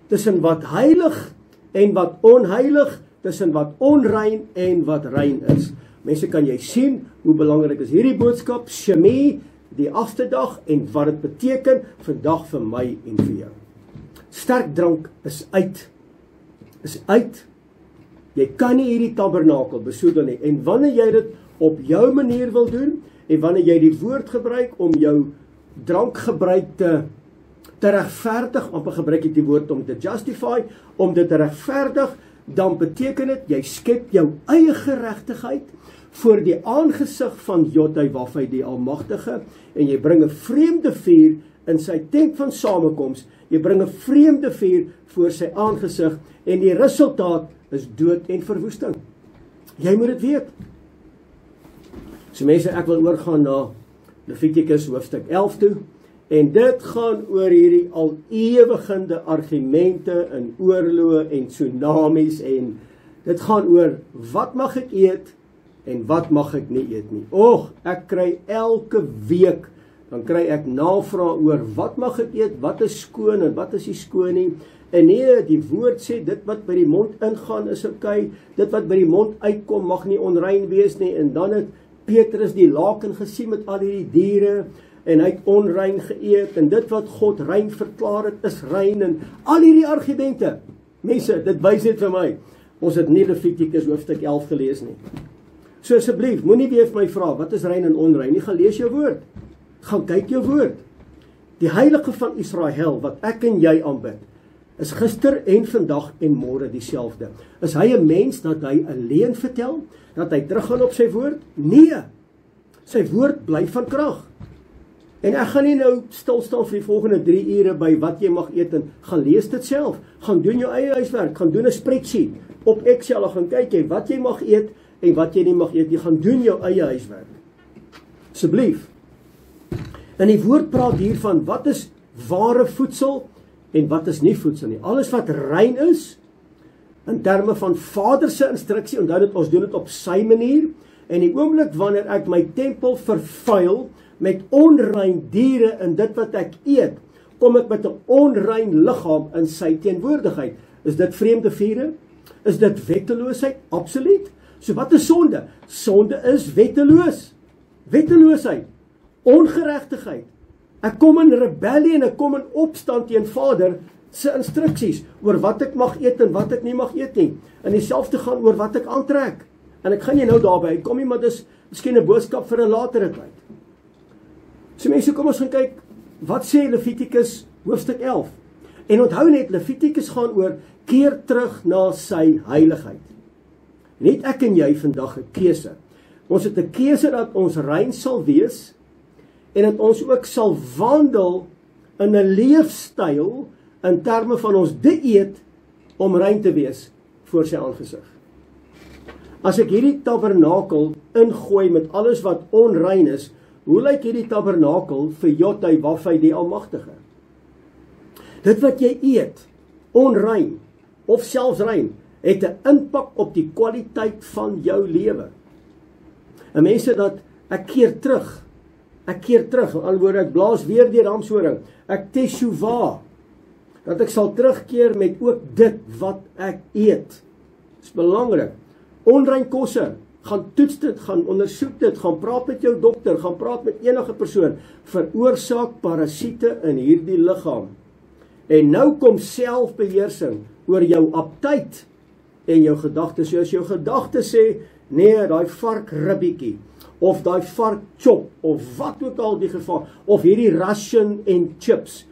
tussen wat heilig en wat onheilig, tussen wat onrein en wat rein is. Mense, kan jy sien hoe belangrik is hierdie boodskap, Shemi, die 8de dag, en wat dit beteken vandag vir my en vir jou. Sterk drank is uit. Is uit. Jy kan nie hierdie tabernakel besoedel nie. En wanneer jy dit op jou manier wil doen, en wanneer jy die woord gebruik om jou drankgebruik te regverdig, amper gebruik ek die woord om te justify, om dit te regverdig, dan beteken dit, jy skep jou eie geregtigheid voor die aangesig van Jotwafai die Almagtige, en jy bring 'n vreemde vuur in sy tent van samekoms, jy bring 'n vreemde vuur voor sy aangesig, en die resultaat is dood en verwoesting. Jy moet dit weet. So mense, ek wil oorgaan na Levitikus hoofstuk 11 toe, en dit gaan oor hierdie al ewigende argumente en oorloë en tsunamies, en dit gaan oor wat mag ek eet en wat mag ek nie eet nie. Och, ek kry elke week, dan kry ek navraag oor wat mag ek eet, wat is skoon en wat is nie skoon nie. En nee, die woord sê dit wat by die mond ingaan is okay, dit wat by die mond uitkom mag nie onrein wees nie. En dan het Petrus die laken gesien met al hierdie diere, en hy het onrein geëet, en dit wat God rein verklaar het, is rein, en al hierdie argumente. Mense, dit wys net vir my, ons het nie Levitikus hoofstuk 11 gelees nie. So asseblief, moenie weer vir my vra, wat is rein en onrein nie, gaan lees jou woord. Gaan kyk jou woord. Die heilige van Israel, wat ek en jy aanbid, is gister en vandag en môre dieselfde. Is hy 'n mens dat hy 'n leuen vertel, dat hy teruggaan op sy woord? Nee, sy woord bly van krag. En ek gaan nie nou stilstaan vir die volgende 3 ure by wat jy mag eet, en gaan lees dit self, gaan doen jou eie huiswerk, gaan doen 'n spreadsheet op Excel, gaan kyk jy wat jy mag eet en wat jy nie mag eet, jy gaan doen jou eie huiswerk. Asseblief. En die woord praat hier van wat is ware voedsel en wat is nie voedsel nie. Alles wat rein is, in terme van Vader se instruksie, onthou dat ons doen dit op sy manier, en die oomblik wanneer ek my tempel vervuil met onrein diere in dit wat ek eet, kom ek met 'n onrein liggaam in sy teenwoordigheid. Is dit vreemde viere? Is dit wetteloosheid? Absoluut. So wat is sonde? Sonde is wetteloos. Wetteloosheid. Ongeregtigheid. Ek kom in rebellie en ek kom in opstand teen Vader se instruksies oor wat ek mag eet en wat ek nie mag eet nie. En dieselfde gaan oor wat ek aantrek. En ek gaan nie nou daarby uitkom nie, maar dis miskien 'n boodskap vir 'n latere tyd. So mense, kom ons gaan kyk, wat sê Levitikus hoofstuk 11? En onthou net, Levitikus gaan oor keer terug na sy heiligheid. Net ek en jy vandag 'n keuse. Ons het 'n keuse dat ons rein sal wees en dat ons ook sal wandel in 'n leefstyl in terme van ons dieet om rein te wees voor sy aangesig. As ek hierdie tabernakel ingooi met alles wat onrein is, hoe lyk hierdie tabernakel vir Jotai-Wafai die Almagtige? Dit wat jy eet, onrein of selfs rein, het 'n impak op die kwaliteit van jou lewe. En mense, dat ek keer terug, in ander woorde, ek blaas weer die ramshoring, ek teshuva, dat ek sal terugkeer met ook dit wat ek eet. Dis belangrik. Onrein kosse, gaan toets dit, gaan ondersoek dit, gaan praat met jou dokter, gaan praat met enige persoon, veroorsaak parasiete in hierdie liggaam. En nou kom selfbeheersing oor jou aptyt en jou gedagtes. So as jou gedagtes sê, nee, daai varkribbietjie, of daai varkchop, of wat ook al die geval, of hierdie ration en chips.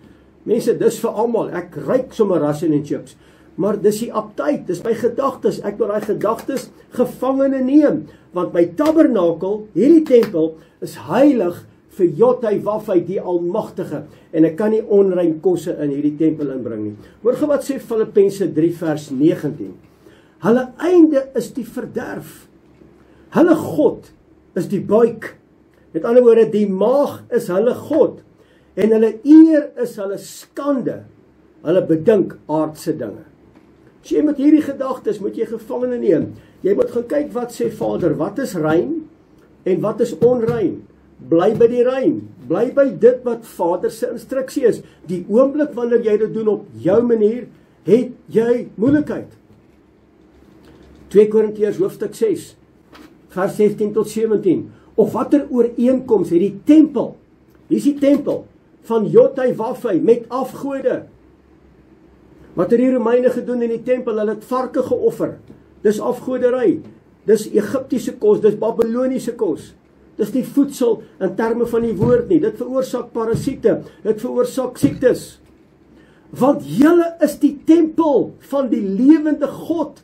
Mense, dis vir almal, ek ruik sommer ration en chips, maar dis die aptyt, dis my gedagtes, ek wil daai gedagtes gevangene neem, want my tabernakel, hierdie tempel, is heilig vir Jotai-Wafai die Almagtige, en ek kan nie onrein kosse in hierdie tempel inbring nie. Hoor gou wat sê Filippense 3 vers 19. Hulle einde is die verderf. Hulle God is die buik. Met ander woorde, die maag is hulle God, en hulle eer is hulle skande. Hulle bedink aardse dinge. As jy met hierdie gedagtes moet jy gevangene neem. Jy moet gaan kyk wat sê Vader, wat is rein en wat is onrein. Bly by die rein, bly by dit wat Vader se instruksie is. Die oomblik wanneer jy dit doen op jou manier, het jy moeilikheid. 2 Korintiërs hoofstuk 6, vers 16 tot 17. Of watter ooreenkoms het die tempel, hier is die tempel van Jotai-Wafai met afgode. Wat het die Romeine gedoen in die tempel? Hulle het varke geoffer. Dis afgoderry. Dis Egiptiese kos, dis Babyloniese kos. Dis nie voedsel in terme van die woord nie. Dit veroorsaak parasiete, dit veroorsaak siektes. Want julle is die tempel van die lewende God.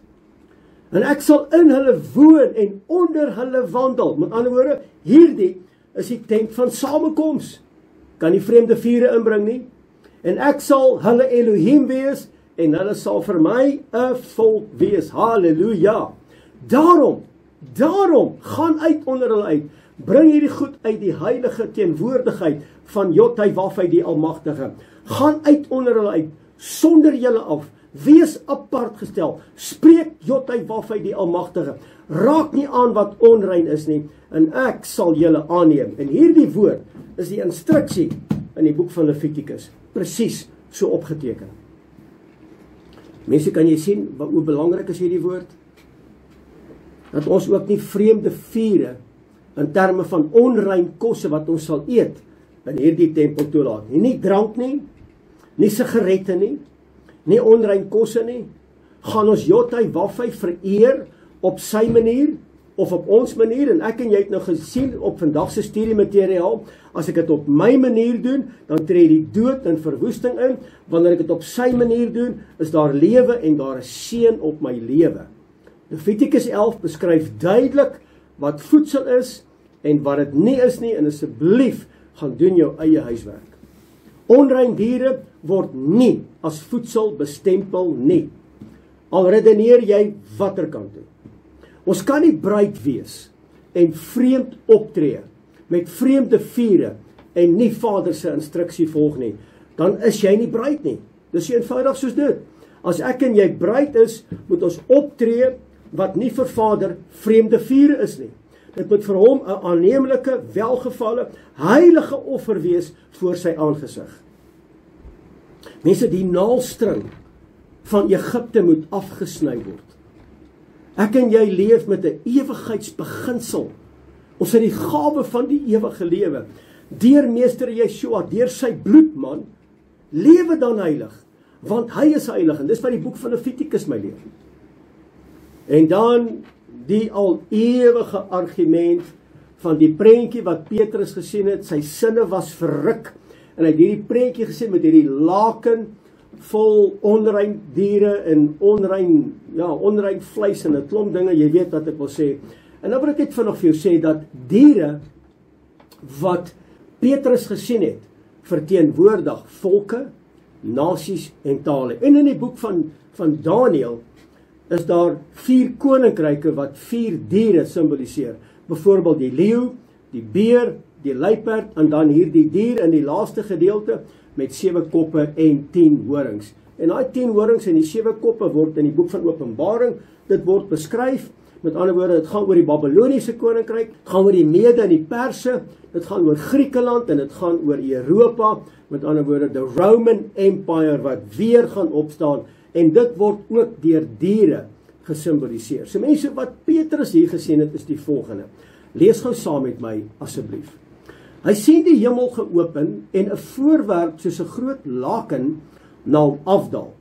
En ek sal in hulle woon en onder hulle wandel. Met ander woorde, hierdie is die tent van samekoms. Kan nie vreemde vure inbring nie. En ek sal hulle Elohim wees, en hulle sal vir my 'n volk wees. Halleluja. Daarom, gaan uit onder hulle uit. Bring hierdie goed uit die heilige teenwoordigheid van Jotai-Wafai die Almagtige. Gaan uit onder hulle uit, sonder julle af. Wees apart gestel. Spreek Jotai-Wafai die Almagtige. Raak nie aan wat onrein is nie, en ek sal julle aanneem. En hierdie woord is die instruksie in die boek van Levitikus. Presies so opgeteken. Mense, kan jy sien hoe belangrik is hierdie woord? Dat ons ook nie vreemde vure in terme van onrein kosse wat ons sal eet in hierdie tempel toelaat. Nie drank nie, nie sigarette nie, nie onrein kosse nie. Gaan ons Jotai-Wafai vereer op sy manier of op ons manier? En ek en jy het nou gesien op vandag se studiemateriaal, as ek dit op my manier doen, dan tree die dood en verwoesting in. Wanneer ek dit op sy manier doen, is daar lewe en daar is seën op my lewe. Levitikus 11 beskryf duidelik wat voedsel is en wat dit nie is nie, en asseblief gaan doen jou eie huiswerk. Onrein diere word nie as voedsel bestempel nie. Al redeneer jy watter kant toe. Ons kan nie bruid wees en vreemd optree met vreemde vure en nie Vader se instruksie volg nie. Dan is jy nie bruid nie. Dis eenvoudig soos dit. As ek en jy bruid is, moet ons optree wat nie vir Vader vreemde vure is nie. Dit moet vir hom 'n aanneemlike, welgevalle, heilige offer wees voor sy aangesig. Mense, die naalstring van Egipte moet afgesny word. Ek en jy leef met 'n ewigheidsbeginsel. Ons het die gawe van die ewige lewe. Deur Meester Yeshua, deur sy bloed, man, lewe dan heilig, want hy is heilig. En dis wat die boek van Levitikus my leer. En dan die al ewige argument van die prentjie wat Petrus gesien het, sy sinne was verruk, en hy het hierdie prentjie gesien met hierdie laken vol onrein diere en onrein vleis en 'n klomp dinge, jy weet wat ek wil sê. En nou wil ek net vinnig vir jou sê dat diere wat Petrus gesien het, verteenwoordig volke, nasies en tale. En in die boek van Daniël is daar 4 koninkryke wat 4 diere simboliseer. Byvoorbeeld die leeu, die beer, die luiperd, en dan hierdie dier in die laaste gedeelte met 7 koppe en 10 horings. En daai 10 horings en die 7 koppe word in die boek van Openbaring, dit word beskryf. Met ander woorde, dit gaan oor die Babyloniese koninkryk, dit gaan oor die Mede en die Perse, dit gaan oor Griekeland en dit gaan oor Europa. Met ander woorde, the Roman Empire wat weer gaan opstaan, en dit word ook deur diere gesimboliseer. So mense, wat Petrus hier gesien het, is die volgende. Lees gou saam met my, asseblief. Hy sien die hemel geopen en 'n voorwerp soos 'n groot laken na hom afdaal,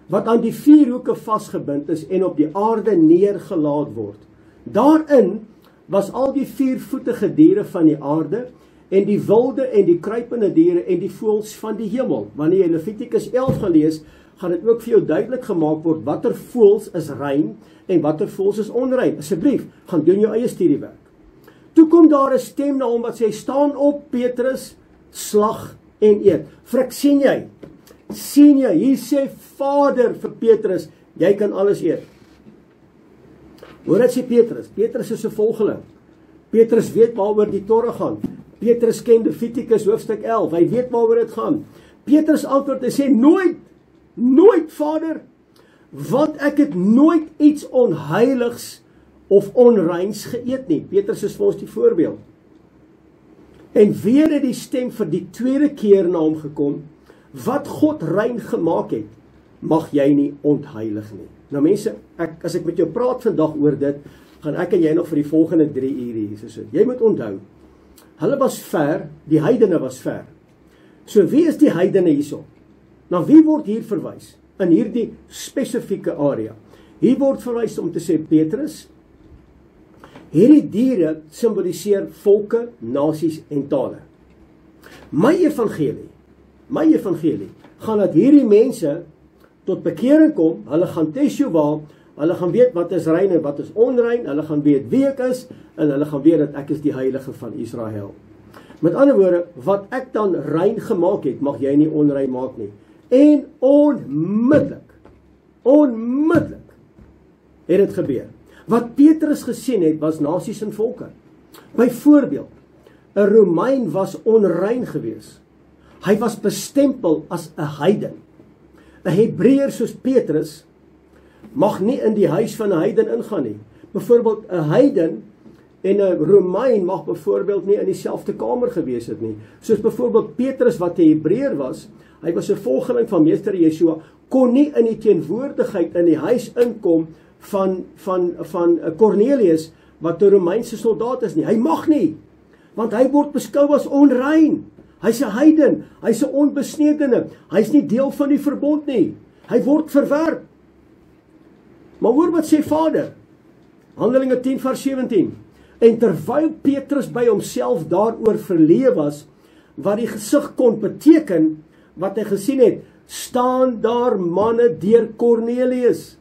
wat aan die 4 hoeke vasgebind is en op die aarde neergelaat word. Daarin was al die 4-voetige diere van die aarde, en die wilde en die kruipende diere en die voëls van die hemel. Wanneer jy Levitikus 11 gelees, gaan dit ook vir jou duidelik gemaak word watter voëls is rein en watter voëls is onrein. Asseblief, gaan doen jou eie studiewerk. Toe kom daar 'n stem na hom wat sê, staan op Petrus, slag en eet. Frik, sien jy? Sien jy? Hier sê Vader vir Petrus, jy kan alles eet. Hoor dit sê Petrus. Petrus is 'n volgeling. Petrus weet waaroor die Torah gaan. Petrus ken Levitikus hoofstuk 11. Hy weet waaroor dit gaan. Petrus antwoord en sê, nooit Vader, want ek het nooit iets onheiligs of onreins geëet nie. Petrus is vir ons die voorbeeld. En weer het die stem vir die 2de keer na hom gekom, wat God rein gemaak het, mag jy nie ontheilig nie. Nou mense, as ek met jou praat vandag oor dit, gaan ek en jy nog vir die volgende 3 ure hier sit. Jy moet onthou, hulle was ver, die heidene was ver. So wie is die heidene hierso? Na wie word hier verwys? In hierdie spesifieke area. Hier word verwys om te sê, Petrus, hierdie diere simboliseer volke, nasies en tale. My evangelie gaan dat hierdie mense tot bekering kom, hulle gaan teshuwa, hulle gaan weet wat is rein en wat is onrein, hulle gaan weet wie ek is, en hulle gaan weet dat ek is die heilige van Israel. Met ander woorde, wat ek dan rein gemaak het, mag jy nie onrein maak nie. En onmiddellik het dit gebeur. Wat Petrus gesien het, was nasies en volke. Byvoorbeeld, 'n Romein was onrein gewees. Hy was bestempel as 'n heiden. 'n Hebreër soos Petrus mag nie in die huis van 'n heiden ingaan nie. Byvoorbeeld 'n heiden en 'n Romein mag byvoorbeeld nie in dieselfde kamer gewees het nie. Soos byvoorbeeld Petrus wat 'n Hebreër was, hy was 'n volgeling van Meester Yeshua, kon nie in die teenwoordigheid in die huis inkom van Cornelius wat 'n Romeinse soldaat is nie. Hy mag nie, want hy word beskou as onrein. Hy's 'n heiden, hy's 'n onbesnedene, hy's nie deel van die verbond nie. Hy word verwerp. Maar hoor wat sê Vader. Handelinge 10 vers 17. En terwyl Petrus by homself daaroor verleë was, wat die gesig kon beteken, wat hy gesien het, staan daar manne deur Cornelius.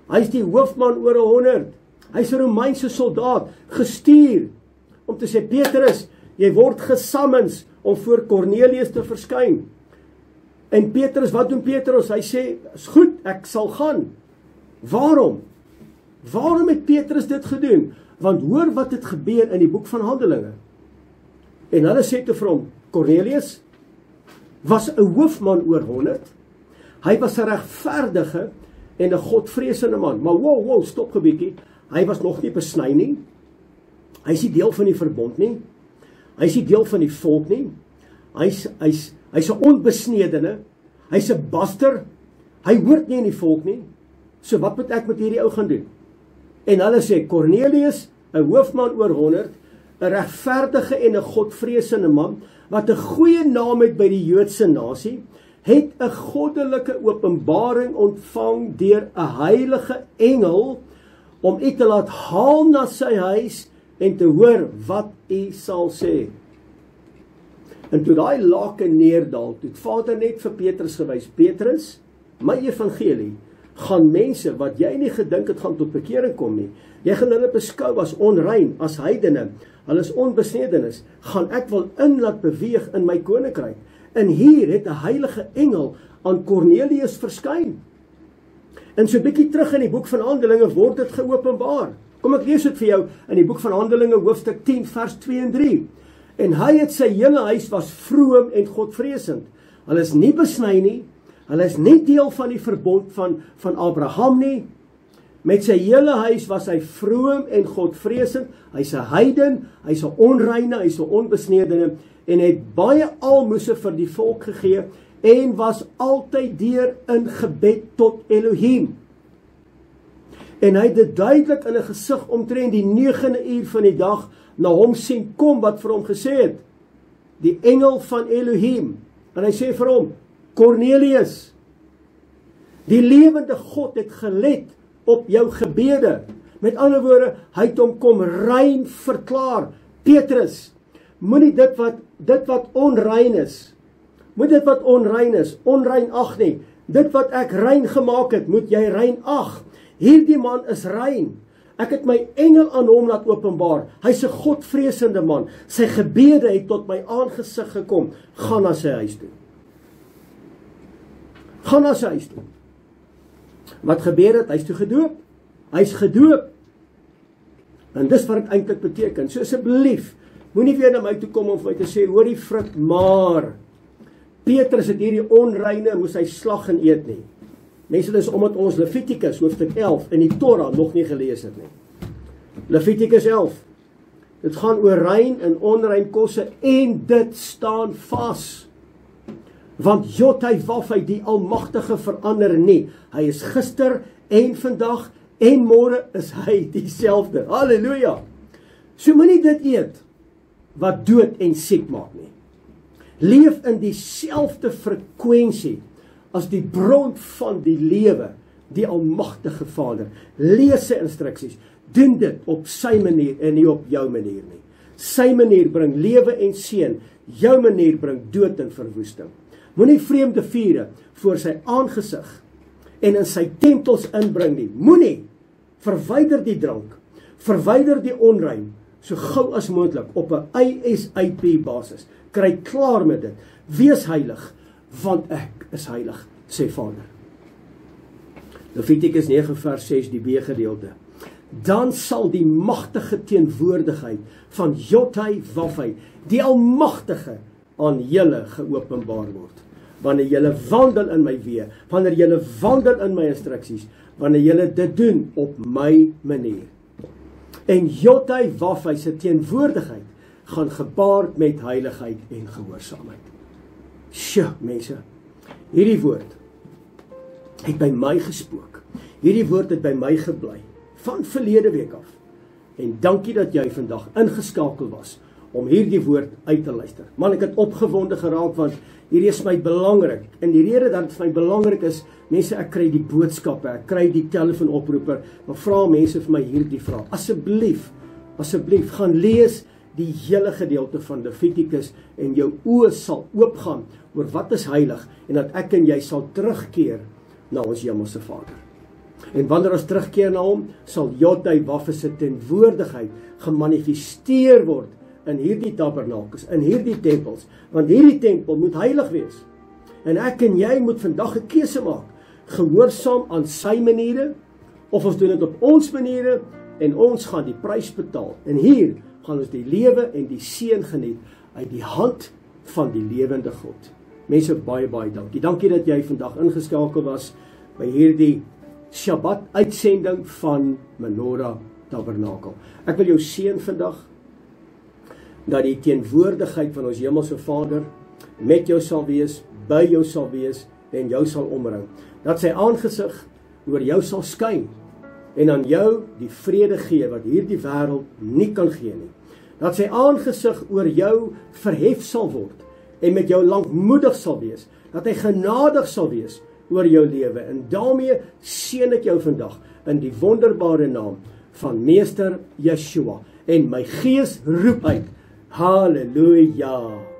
Hy's die hoofman oor 100. Hy's 'n Romeinse soldaat, gestuur om te sê, Petrus, jy word gesammens om voor Cornelius te verskyn. En Petrus, wat doen Petrus? Hy sê, is goed, ek sal gaan. Waarom? Waarom het Petrus dit gedoen? Want hoor wat het gebeur in die boek van Handelinge. En hulle sê te vir hom, Cornelius was 'n hoofman oor 100. Hy was 'n regverdige en 'n godvreesende man. Maar wow, stop 'n bietjie. Hy was nog nie besny nie. Hy is nie deel van die verbond nie. Hy is nie deel van die volk nie. Hy's 'n onbesnedene. Hy's 'n baster. Hy hoort nie in die volk nie. So wat moet ek met hierdie ou gaan doen? En hulle sê Kornelius, 'n hoofman oor 100, 'n regverdige en 'n godvreesende man wat 'n goeie naam het by die Joodse nasie, het 'n goddelike openbaring ontvang deur 'n heilige engel om u te laat haal na sy huis en te hoor wat u sal sê. En toe daai laken neerdal, toe het Vader net vir Petrus gewys, Petrus, my evangelie gaan mense wat jy nie gedink het gaan tot bekering kom nie. Jy gaan hulle beskou as onrein, as heidene, hulle is onbesnedenis, gaan ek wel in laat beweeg in my koninkryk. En hier het 'n heilige engel aan Kornelius verskyn. En so 'n bietjie terug in die boek van Handelinge word dit geopenbaar. Kom ek lees dit vir jou in die boek van Handelinge hoofstuk 10 vers 2 en 3. En hy het sy hele huis was vroom en godvreesend. Hulle is nie besny nie. Hulle is nie deel van die verbond van Abraham nie. Met sy hele huis was hy vroom en godvreesend. Hy's 'n heiden, hy's 'n onreine, hy's 'n onbesnedene en het baie almoses vir die volk gegee en was altyd deur in gebed tot Elohim. En hy het dit duidelik in 'n gesig omtrent die 9de uur van die dag na hom sien kom wat vir hom gesê het, die engel van Elohim. En hy sê vir hom, Kornelius, die lewende God het gelet op jou gebede. Met ander woorde, hy het hom kom rein verklaar. Petrus, moenie dit wat onrein is, onrein ag nie. Dit wat ek rein gemaak het, moet jy rein ag. Hierdie man is rein. Ek het my engel aan hom laat openbaar. Hy's 'n godvreesende man. Sy gebede het tot my aangesig gekom. Gaan na sy huis toe. Gaan na sy huis toe. Wat gebeur het? Hy's toe gedoop. Hy's gedoop. En dis wat dit eintlik beteken. So asseblief, moenie weer na my toe kom om vir my te sê, hoorie Frik, maar Petrus het hierdie onreine, moes hy slag en eet nie. Mense, dis omdat ons Levitikus hoofstuk 11 in die Torah nog nie gelees het nie. Levitikus 11. Dit gaan oor rein en onrein kosse en dit staan vas. Want Jotai Wafai, die Almagtige, verander nie. Hy is gister en vandag en môre is hy dieselfde. Halleluja. So moenie dit eet wat dood en siek maak nie. Leef in dieselfde frekwensie as die bron van die lewe, die Almagtige Vader. Lees sy instruksies. Doen dit op sy manier en nie op jou manier nie. Sy manier bring lewe en seën. Jou manier bring dood en verwoesting. Moenie vreemde vure voor sy aangesig en in sy tempels inbring nie. Moenie. Verwyder die drank. Verwyder die onrein. So gou as moontlik op 'n ASAP basis. Kry klaar met dit. Wees heilig, want ek is heilig, sê Vader. Levitikus 9 vers 6, die B gedeelte. Dan sal die magtige teenwoordigheid van Jotai Wafai, die Almagtige, aan julle geopenbaar word. Wanneer julle wandel in my weë, wanneer julle wandel in my instruksies, wanneer julle dit doen op my manier. En Jotai Wafai se teenwoordigheid gaan gepaard met heiligheid en gehoorsaamheid. Sjoe, mense, hierdie woord het by my gespook. Hierdie woord het by my gebly van verlede week af. En dankie dat jy vandag ingeskakel was om hierdie woord uit te luister. Man, ek het opgewonde geraak want hierdie is my belangrik. En die rede dat dit vir my belangrik is, mense, ek kry die boodskappe, ek kry die telefoonoproeper, maar vra mense vir my hierdie vraag. Asseblief, gaan lees die hele gedeelte van Levitikus en jou oë sal oopgaan oor wat is heilig en dat ek en jy sal terugkeer na ons hemelse Vader. En wanneer ons terugkeer na hom, sal Jotai Wafai se teenwoordigheid gemanifesteer word in hierdie tabernakels, in hierdie tempels, want hierdie tempel moet heilig wees. En ek en jy moet vandag 'n keuse maak, gehoorsaam aan sy maniere, of ons doen dit op ons maniere, en ons gaan die prys betaal. En hier gaan ons die lewe en die seën geniet uit die hand van die lewende God. Mense, baie dankie. Dankie dat jy vandag ingeskakel was by hierdie Shabbat uitsending van Menorah Tabernakel. Ek wil jou seën vandag, dat die teenwoordigheid van ons Hemelse Vader met jou sal wees, by jou sal wees en jou sal omring. Dat sy aangesig oor jou sal skyn en aan jou die vrede gee wat hierdie wêreld nie kan gee nie. Dat sy aangesig oor jou verhef sal word en met jou lankmoedig sal wees. Dat hy genadig sal wees oor jou lewe. En daarmee seën ek jou vandag in die wonderbare naam van Meester Yeshua. En my gees roep uit, Halleluja!